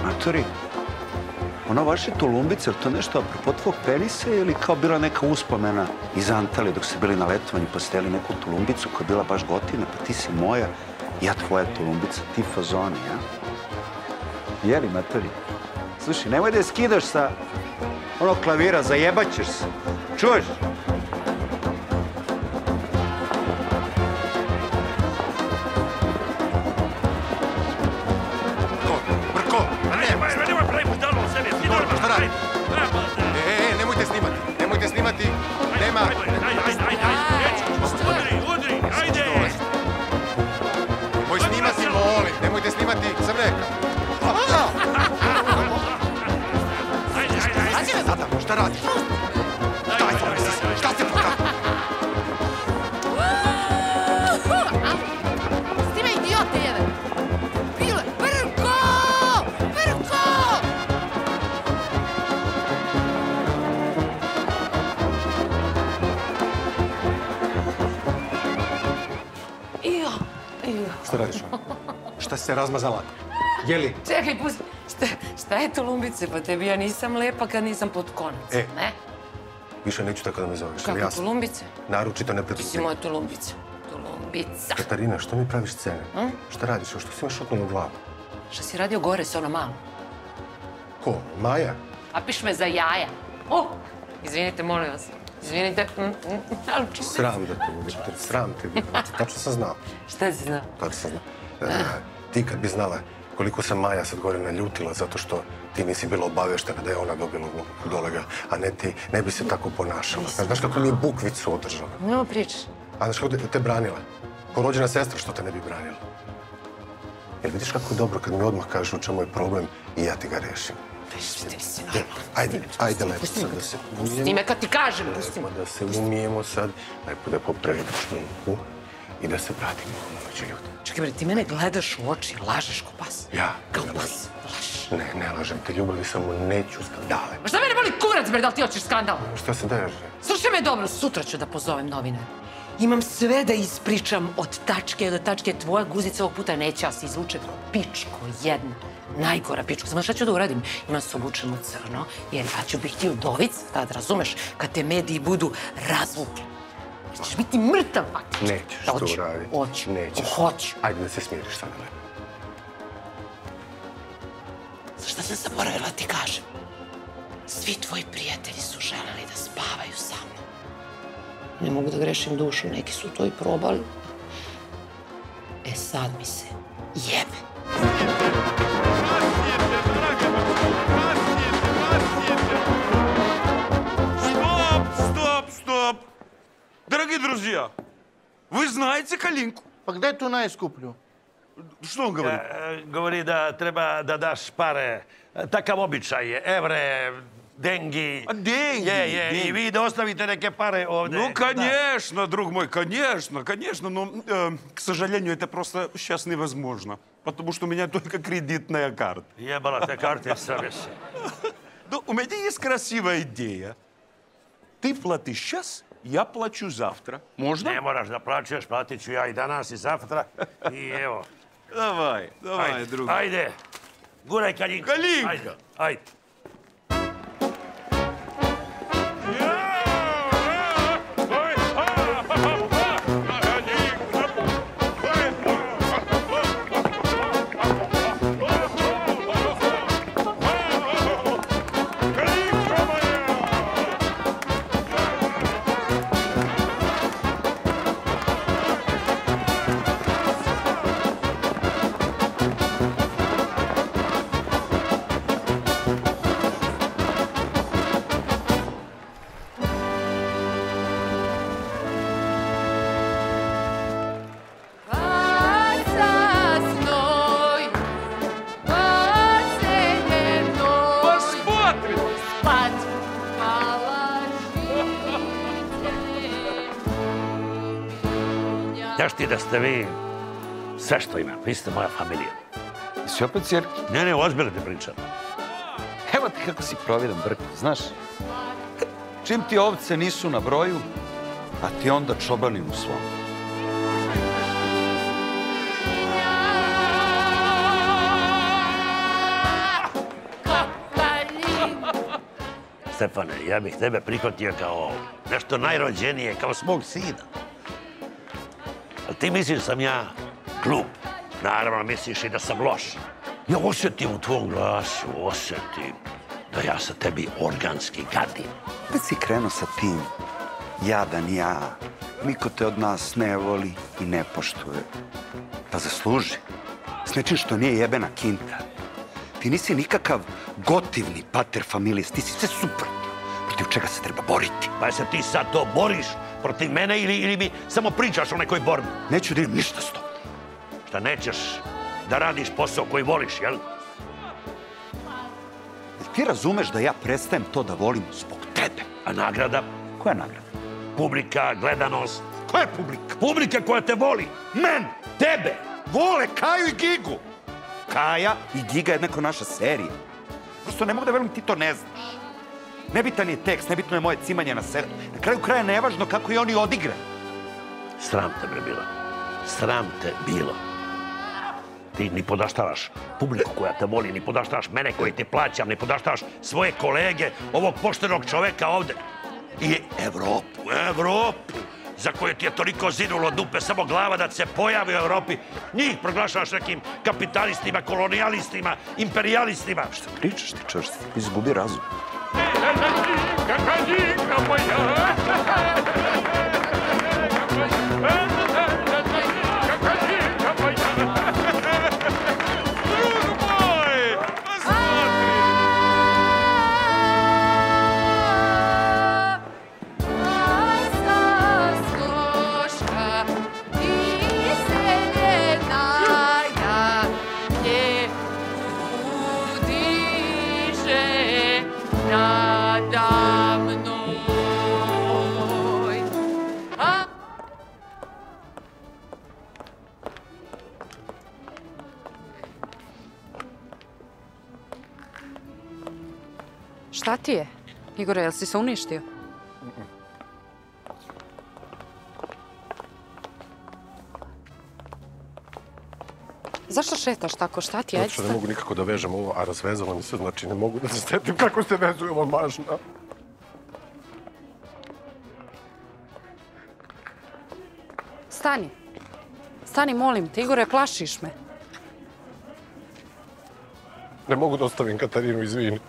Matori, ono vaše tulumbice, je to nešto apropo tvog penisa ili kao bila neka uspomena iz Antalije dok ste bili na letovanju pa ste jeli neku tulumbicu koja je bila baš gotivna, pa ti si moja, ja tvoja tulumbica, ti fazoni, ja? Jeli, matori? Slušaj, nemoj da je skidaš sa onog klavira, zajebaćeš se. Čuješ? Šta radiš? Daj, šta se pokazuje? S time idiote jedan! Pile, Brko! Brko! Šta radiš? Šta si se razmazala? Jeli? Čekaj, pusti. Šta je tulumbice? Pa tebi ja nisam lepa kad nisam pod konac, ne? Više neću tako da me zoveš. Kako tulumbice? Naručito ne Ti pretupi. si moja tulumbica. Tulumbica. Katarina, što mi praviš scene? Šta radiš? Što si imaš šutnula u glavu? Šta si radio gore s ono malo? Ko? Maja? A piš me za jaja. Izvinite, molim vas. Izvinite. Ali čuvaj. Sram da te bude. Sram te bude. Tačno sam znao. Šta si znao? Tačno sam znao. Ti kad bi znala koliko sam Maja sad gore naljutila zato što ti nisi bila obaveštena da je ona dobila ulogu Dolega, a ne ti, ne bi se tako ponašala. Znaš kako mi je bukvicu održala? No, pričaš. A znaš kako te branila? Ko rođena sestra što te ne bi branila? Jel vidiš kako je dobro kad mi odmah kažeš u čemu je problem i ja ti ga rešim? Ajde lepo sad da se umijemo. Pusti me kad ti kažem, pusti me. Da se umijemo sad, lepo da popravimo šminku i da se vratimo među ljudi. Čekaj, bre, ti mene gledaš u oči, lažeš ko pas. Ja? Kao pas, lažeš. Ne lažem te ljubavi, samo neću skandale. Ma šta mene boli kurac, bre, da li ti hoćeš skandal? Šta se deš? Slušaj me dobro, sutra ću da pozovem novinare. Imam sve da ispričam od tačke do tačke. Tvoja guzica ovog puta neće, ja se izvuče pičko jedna. Najgora pička. Samo šta ću da uradim? Imam se obučen u crno, jer ja ću biti udovic, tad razumeš, kad te mediji budu razvukli. Ćeš biti mrtav, faktički. Nećeš to uraditi. Hoću. Nećeš. Hoću. Ajde da se smiriš sada, lepo. Znaš šta sam zaboravila ti kažem? Svi tvoji prijatelji su želeli da spavaju sa mnom. Ne mogu da grešim dušu, neki su to i probali. E sad mi se jebe. Стоп! Дорогие друзья, вы знаете Калинку? Pa gde je tu najskuplju? Što on govori? Govori da treba da daš pare. Takav običaj je. Evre, dengi. A деньги? Je. I vi da ostavite neke pare ovde. Ну, конечно, друг мой, конечно. Но, к сожалению, это просто сейчас невозможно. Потому что у меня только кредитная карта. Jebala te karte sve se. Ну, у меня есть красивая идея. Ты платишь сейчас, я плачу завтра. Можно? Ne moraš da plaćeš, platit ću ja i danas i zaftra. I evo. Давай, Ajde, друг. Ajde. Guraj Kaljinka. Kaljinka! Ajde. Znaš ti da ste vi sve što imam, vi ste moja familija. Si opet cirki? Ne, ozbiljno ti pričam. Evo ti kako si provjeran, Brko, znaš. Čim ti ovce nisu na broju, a ti onda čobanin u svom. Stefane, ja bih tebe prihvatio kao nešto najrođenije, kao svog sina. Ali ti misliš da sam ja glup. Naravno, misliš i da sam loš. Ja osjetim u tvom glasu, osjetim da ja sa tebi organski gadim. Već si krenuo sa tim, jadan ja, niko te od nas ne voli i ne poštuje. Pa zasluži. S nečim što nije jebena kinta. Ti nisi nikakav gotivni pater familijes, ti si sve suprotno. Protiv čega se treba boriti. Pa se ti sad to boriš protiv mene ili mi samo pričaš o nekoj borbi? Neću da imam ništa s tobom. Šta nećeš da radiš posao koji voliš, jel? Ti razumeš da ja prestajem to da volim zbog tebe? A nagrada? Koja nagrada? Publika, gledanost. Koja je publika? Publika koja te voli. Men, tebe, vole Kaju i Gigu. Kaja i Giga je jednako naša serija. Prosto ne mogu da velim ti to ne znaš. Nebitan je tekst, nebitno je moje cimanje na sebe. Na kraju kraja nevažno kako je oni odigre. Sram te bre bilo. Sram te bilo. Ti ni podaštavaš publiku koja te voli, ni podaštavaš mene koji ti plaćam, ni podaštavaš svoje kolege, ovog poštenog čoveka ovde. I Evropu, za koju ti je toliko zinulo dupe, samo glava da se pojavi u Evropi. Njih proglašavaš nekim kapitalistima, kolonijalistima, imperijalistima. Šta pričaš ti, čovječ? Ti izgubi razum. Kaljinka moja! Šta ti je? Igore, jel si se uništio? Zašto šetaš tako? Šta ti je? Zato što ne mogu nikako da vežem ovo, a razvezalo mi se, znači ne mogu da se setim kako se vezuje ova mažna. Stani. Stani, molim te. Igore, plašiš me. Ne mogu da ostavim Katarinu, izvini.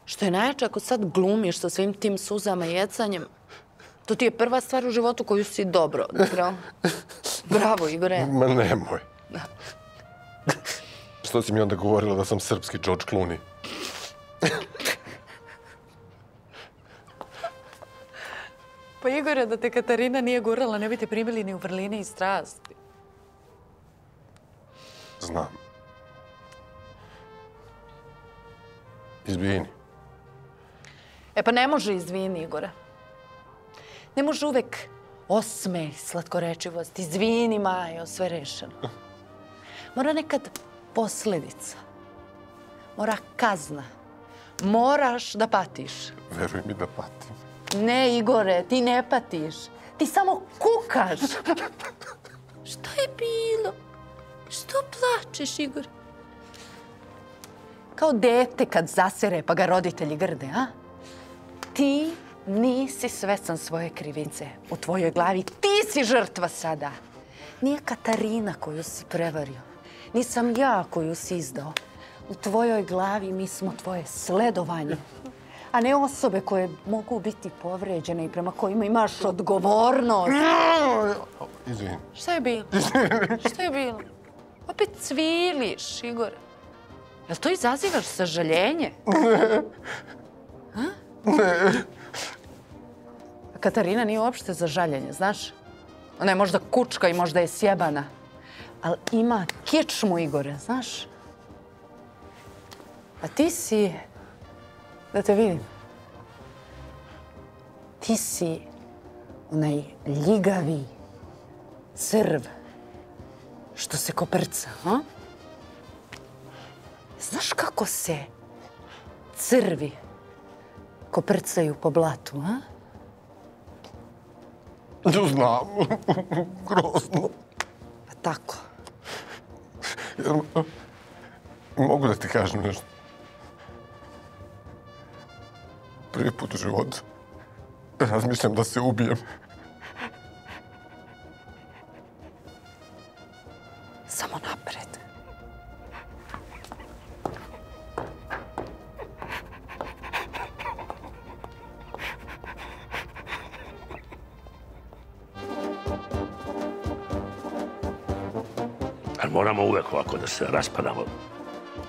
Što je najjače ako sad glumiš sa svim tim suzama i jecanjem, to ti je prva stvar u životu koju si dobro odigrao. Bravo, Igore. Ma nemoj. Što si mi onda govorila da sam srpski George Clooney? Pa Igore, da te Katarina nije gurala, ne bi te primili ni u vrline i strasti. Znam. Izvini. E pa ne može izvini, Igore. Ne može uvek osmeh, slatkorečivost, izvini Majo, sve rešeno. Mora nekad posledica. Mora kazna. Moraš da patiš. Veruj mi da patim. Ne, Igore, ti ne patiš. Ti samo kukaš. Šta je bilo? Što plačeš, Igor? Kao dete kad zasere pa ga roditelji grde, a? Ti nisi svestan svoje krivice u tvojoj glavi. Ti si žrtva sada. Nije Katarina koju si prevario. Nisam ja koju si izdao. U tvojoj glavi mi smo tvoje sledovanje, a ne osobe koje mogu biti povređene i prema kojima imaš odgovornost. Izvini. Šta je bilo? Šta je bilo? Opet cviliš, Igor. Jel to izazivaš sažaljenje? Ne. Katarina nije uopšte za žaljenje, znaš? Ona je možda kučka i možda je sjebana. Ali ima kičmu, Igore, znaš? A ti si... Da te vidim. Ti si onaj ljigavi crv što se koprca, a? Znaš kako se crvi koprcaju po blatu, a? Znam. Grozno. Pa tako. Mogu da ti kažem nešto? Prvi put u životu razmišljam da se ubijem. Samo napred. Ali moramo uvek ovako da se raspadamo.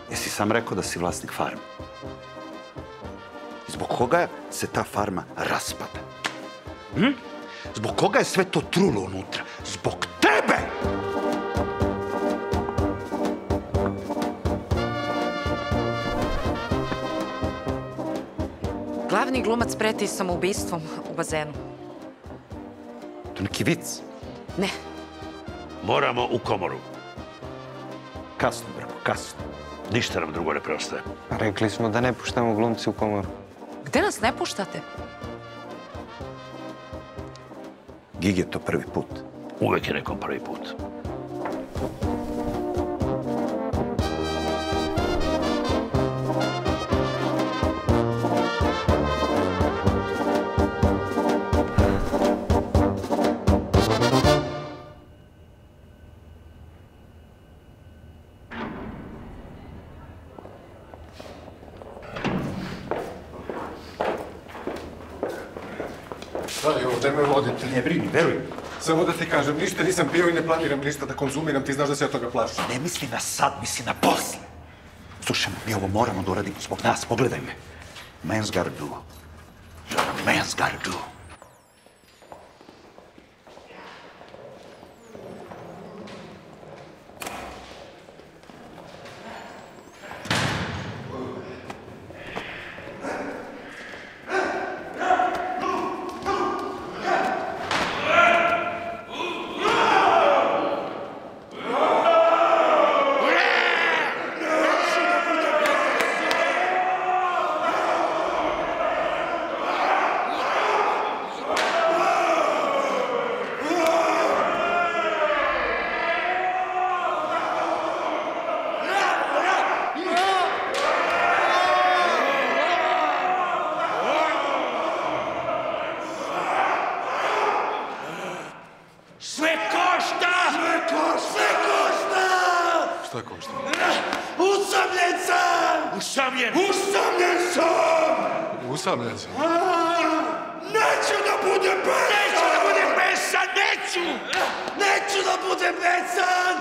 Jesi sam rekao da si vlasnik farme? Zbog koga se ta farma raspada? Zbog koga je sve to trulo unutra? Zbog tebe! Glavni glumac preti samoubistvom u bazenu. To neki vic? Ne. Moramo u komoru. Kasno, Brko, kasno. Ništa nam drugo ne preostaje. Rekli smo da ne puštamo glumce u komoru. Gde nas ne puštate? Gig je to prvi put. Uvek je nekom prvi put. Stari, ovdje me vodite. Ne brini, veruj. Samo da ti kažem, ništa nisam pio i ne planiram ništa da konzumiram. Ti znaš da se ja toga plašim. Ne misli na sad, misli na posle. Slušaj, mi ovo moramo da uradimo zbog nas. Pogledaj me. Man's gotta do. Man's gotta do. Sve košta! Sve košta! Sve košta! Šta košta? Usamljen sam! Usamljen? Usamljen sam! Usamljen sam? Neću da budem besan! Neću da budem besan! Neću! Neću da budem besan!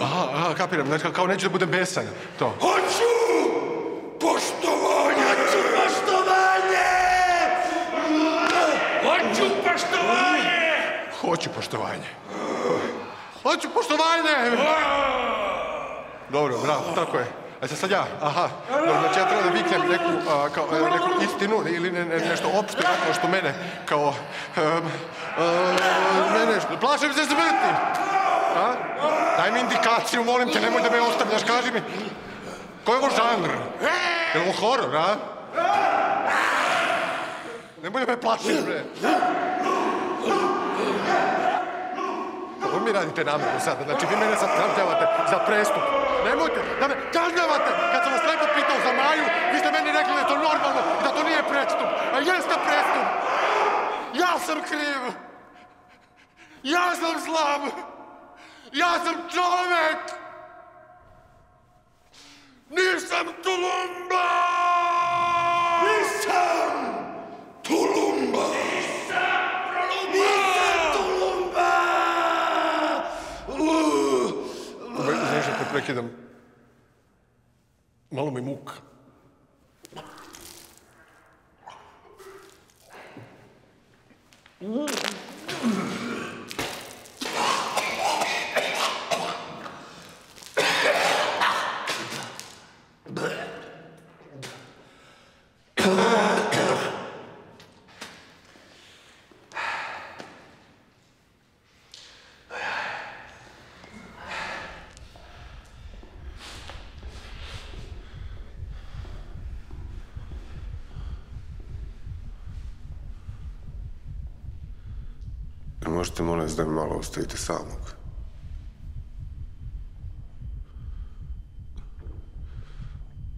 Aha, kapiram. Znači, kao neću da budem besan. To. Hoću! Poštovanje! Hoću poštovanje! Hoću poštovanje! Hoću poštovanje. Hoću poštovanje! Dobro, bravo, tako je. Sad ja, znači ja treba da viknem neku istinu ili nešto opšte tako što mene kao... Plašim se smrti! Daj mi indikaciju, molim te, nemoj da me ostavljaš, kaži mi. Koji je ovo žanr? Je li ovo horor, a? Nemoj da me plašiš, bre. Ovo mi radite namerno sada, znači vi mene sad kažnjavate za prestup. Nemojte da me kažnjavate! Kad sam vas lepo pitao za Maju, vi ste meni rekli da je to normalno i da to nije prestup. A jeste prestup! Ja sam kriv! Ja sam slab! Ja sam čovek! Nisam Tulumba! Nisam Tulumba! Znaš da te prekidam. Malo mi muka. Možete, molim vas, da mi malo ostavite samog.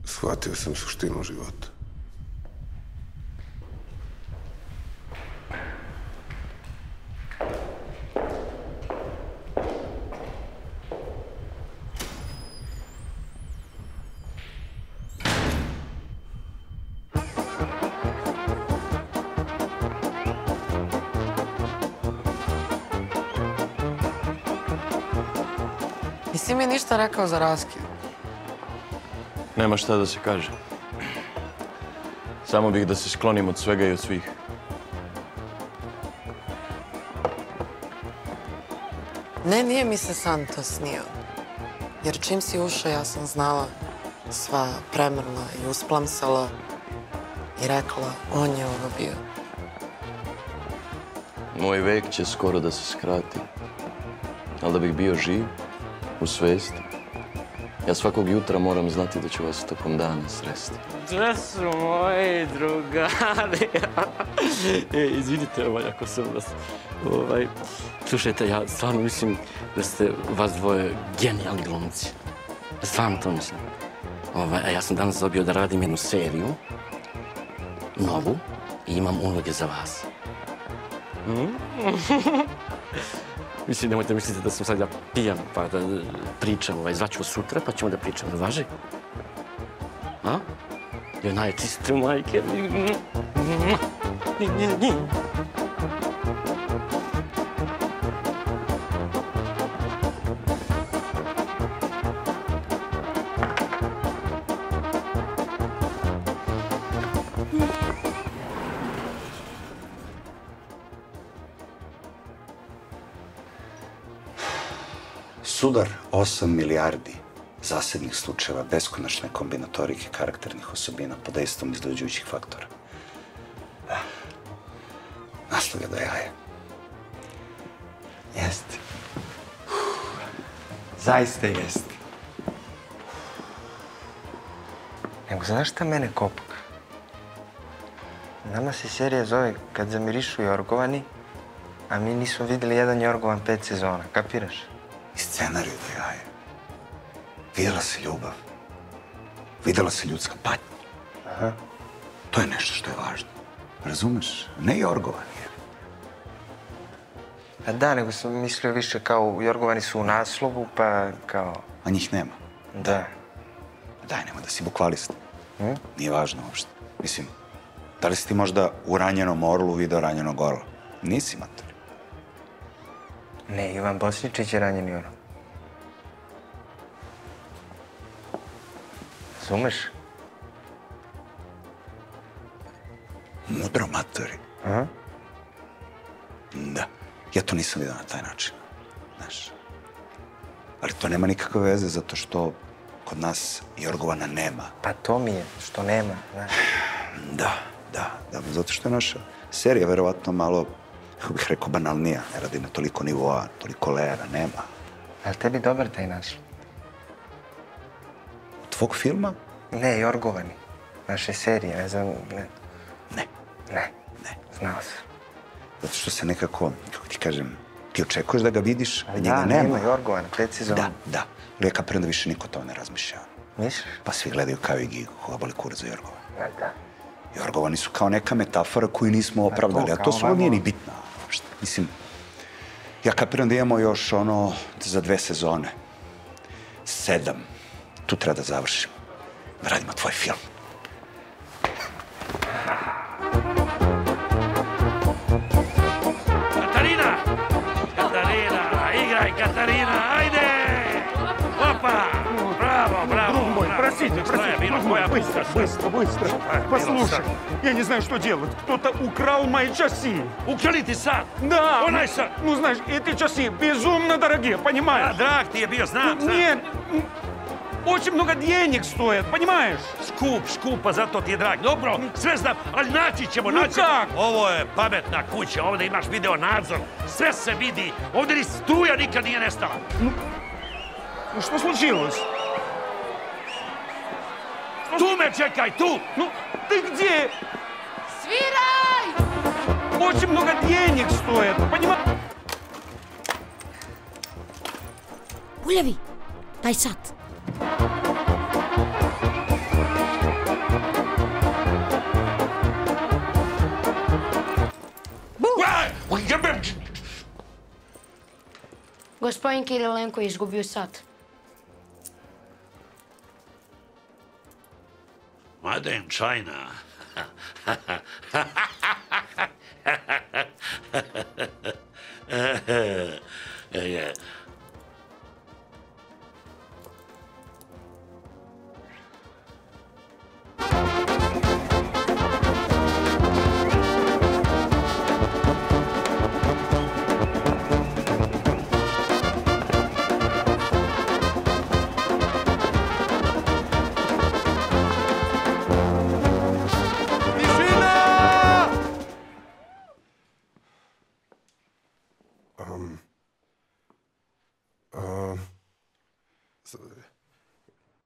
Shvatio sam suštinu života. Nisi mi ništa rekao za raskid. Nema šta da se kaže. Samo bih da se sklonim od svega i od svih. Ne, nije mi se san to snio. Jer čim si ušao, ja sam znala, sva premrla i usplamsala i rekla, on je ovo bio. Moj vek će skoro da se skrati. Ali da bih bio živ, u svesti, ja svakog jutra moram znati da ću vas tokom dana sresti. Gde su moji drugari? Izvidite ako sam vas... Slušajte, ja stvarno mislim da ste vas dvoje genijalni glumci. Stvarno to mislim. Ja sam danas dobio da radim jednu seriju, novu, i imam uloge za vas. Mislim, nemojte misliti da sam sad ja pijan pa da pričam, zvaću vas sutra pa ćemo da pričamo, ne važi? A? Joj, najčiste majke. Sudar 8 milijardi zasebnih slučajeva beskonačne kombinatorike karakternih osobina pod dejstvom izluđujućih faktora. Naslov je do jaja. Jeste. Zaista jeste. Nego znaš šta mene kopka? Nama se serija zove Kad zamirišu jorgovani, a mi nismo videli jedan jorgovan 5 sezona, kapiraš? I scenariju do jaja. Videla se ljubav. Videla se ljudska patnja. To je nešto što je važno. Razumeš? Ne jorgovani. A da, nego sam mislio više kao jorgovani su u naslovu, pa kao... A njih nema? Da. Daj, nemoj da si bukvalista. Nije važno uopšte. Mislim, da li si ti možda u Ranjenom orlu video Ranjenog orla? Nisi, mater. Ne, Ivan Bosničić je Ranjeni orao. Razumeš? Mudro, matori. Da. Ja to nisam vidio na taj način. Znaš. Ali to nema nikakve veze zato što kod nas Jorgovana nema. Pa to mi je, što nema, znaš. Da, zato što je naša serija verovatno malo, kako bih rekao, banalnija. Ne radi na toliko nivoa, toliko lera, nema. Ali tebi dobar taj naš? Tvog filma? Ne, Jorgovani. Naše serije, ne znam, ne. Ne. Znao sam. Zato što se nekako, kako ti kažem, ti očekuješ da ga vidiš, a njega Da, nema. nema Jorgovana, precizno. Da. Ali ja kapiram da više niko to ne razmišlja. Misliš? Pa svi gledaju kao i Gigu, koga boli kurac za Jorgova. Da. Jorgovani su kao neka metafora koju nismo opravdali, a to stvarno nije ni bitno. Mislim, ja kapiram da imamo još za 2 sezone. 7. Tu treba da završimo. Da radimo tvoj film. Katarina, igraj, Katarina, ajde! Opa! Bravo! Друг мой, простите, быстро. Послушай, я не знаю, что делать. Кто-то украл мои часы. Ukrali ti sad? Да. Onaj sad? Ну, знаешь, эти часы безумно дорогие, понимаешь? Drag ti je bio, znam. Нет, очень много денег стоят, понимаешь? Skup, zato ti je drag. Dobro, sve znam, ali naći ćemo. Как? Ovo je pametna kuća, ovdje imaš video nadzor, sve se vidi, ovdje ni struja nikad nije nestala. Ну, что случилось? Tu me čekaj, tu! Ну, ты где? Sviraj! Очень много денег стоит, понимаешь? Uljavi, daj sad. Gospodin Kirilenko je izgubio sat. Made in China.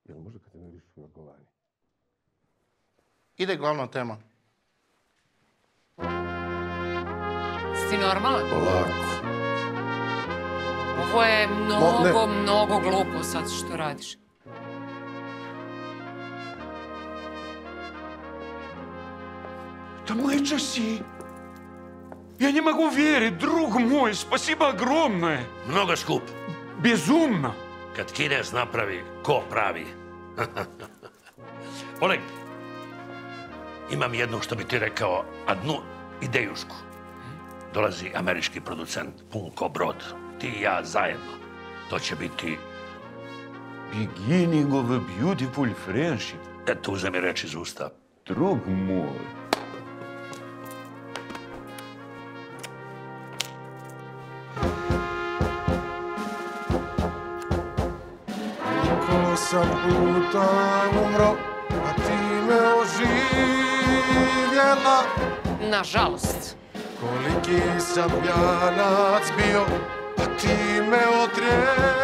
Jel može kad te ne vidiš u Jorgovani? Ide glavna tema. Si ti normalan? Polako. Ovo je mnogo glupo sad što radiš. Это мои часы. Я не могу верить, друг мой, спасибо огромное. Mnogo skup. Безумно. Kad Kinez napravi, ko pravi? Oleg, imam jednu, što bi ti rekao, adnu idejušku. Dolazi američki producent, pun ko brod. Ti i ja zajedno. To će biti... Beginning of a beautiful friendship. Eto, uzemi reč iz usta. Друг мой. Sam puta umro, a ti me oživjela. Nažalost. Koliki sam pjanac bio, a ti me otrijeznila.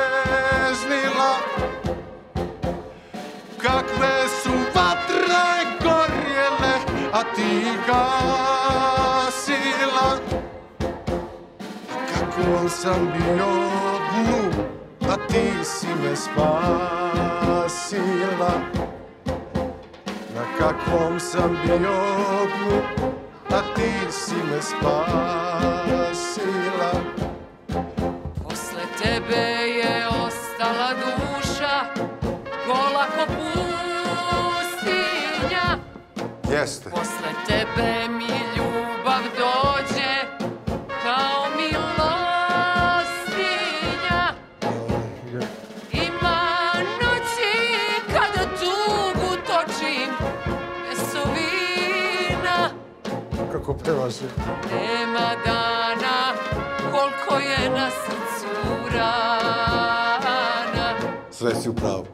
Kakve su vatre gorjele, a ti gasila. Kako sam bio dnu, a ti si me spasila. Na kakvom sam bio dnu, a ti si me spasila. Posle tebe je ostala duša, gola ko pustinja. Jeste. Posle tebe mi ljubav dođe kao milostinja. Ima noći kada tugu točim mesovina. Kako pevaš? Nema dana koliko je na srcu rana. Sve si u pravu.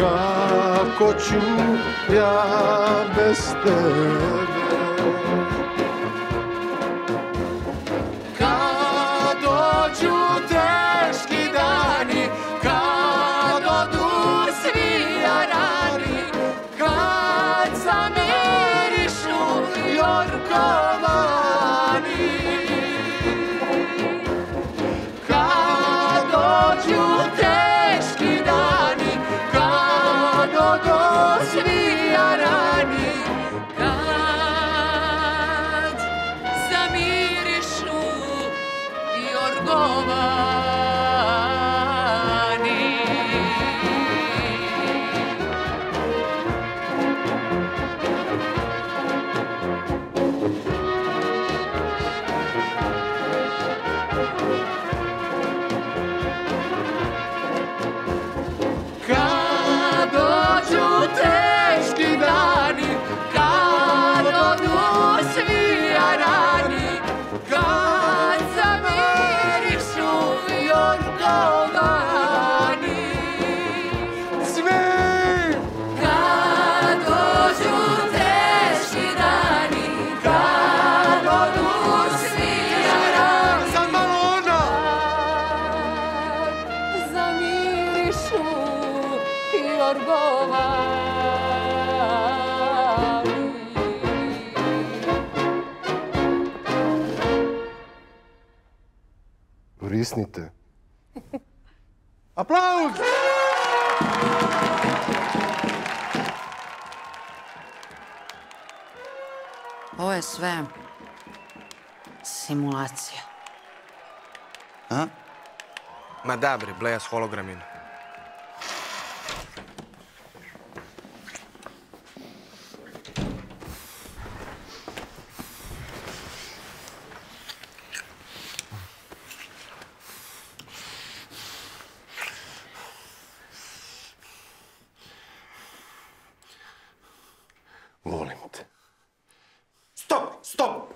kako ću ja bez tebe. Kad dođu teški dani, kad odu svi jarani, kad zamirišu jorkovani, kad dođu teški dani, kad odu svi jarani, kad zamirišu jorkovani. Kad dođu teški dani, kad odu svi jarani, kad zamirišu jorkovani. Svi! Kad dođu teški dani, kad odu svi jarani, sad malo ona! Zamirišu jorkovani. Vrisnite. Aplauz! Ovo je sve simulacija. A? Ma da bre, bleja s hologramima. Molim te. Stop, stop!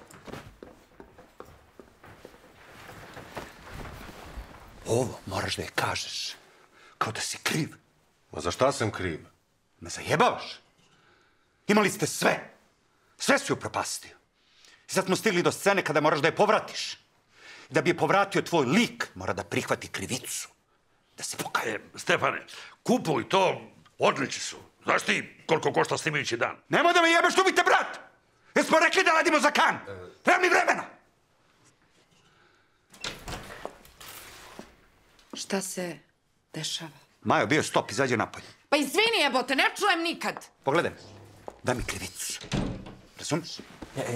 Ovo moraš da je kažeš, kao da si kriv. Ma za šta sam kriv? Me zajebavaš? Imali ste sve. Sve si upropastio. I sad smo stigli do scene kada moraš da je povratiš. Da bi je povratio tvoj lik, mora da prihvati krivicu. Da se pokaje. Stefane, kupuj to, odlični su. Znaš ti koliko košta snimajući dan? Nemoj da me jebeš, ljubite brat! Jer smo rekli da radimo za kan. Treba mi vremena. Šta se dešava? Majo, bio stop, izađe napolje. Pa izvini jebote, ne čujem nikad. Pogledaj, daj mi krivicu. Razumiješ?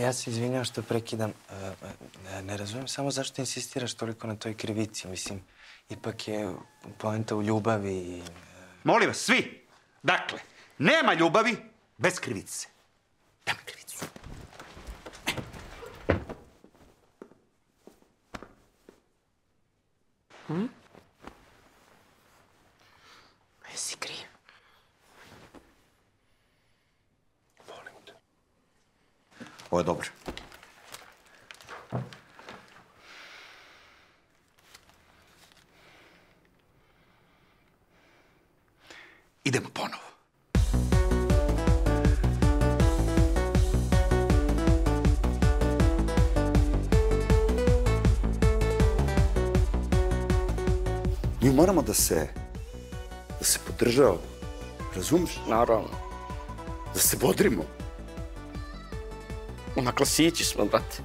Ja se izvinjam što prekidam. Ne razumijem samo zašto insistiraš toliko na toj krivici. Mislim, ipak je poenta u ljubavi i... Molim vas, svi. Dakle, nema ljubavi bez krivice. Daj mi krivicu. Jesi kriv? Molim te. Ovo je dobro. Idemo ponovo. Mi moramo da se podržavamo. Razumiješ? Naravno. Da se bodrimo. Na klasići smo, brate.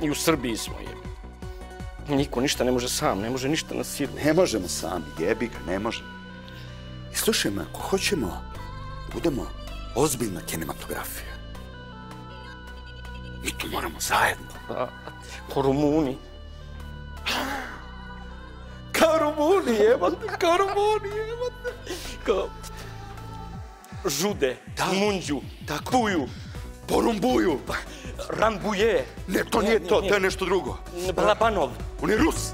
I u Srbiji smo, jebi. Niko ništa ne može sam, ne može ništa na silu. Ne možemo sami, jebi ga, ne možemo. I slušaj me, ako hoćemo da budemo ozbiljna kinematografija, mi to moramo zajedno. Ko Rumuni. Kao Rumuni, jebate, kao Rumuni, jebate. Kao Žude, Munđu, Puju. Porumbuju. Rambuje. Ne, to nije to, to je nešto drugo. Balabanov. On je Rus.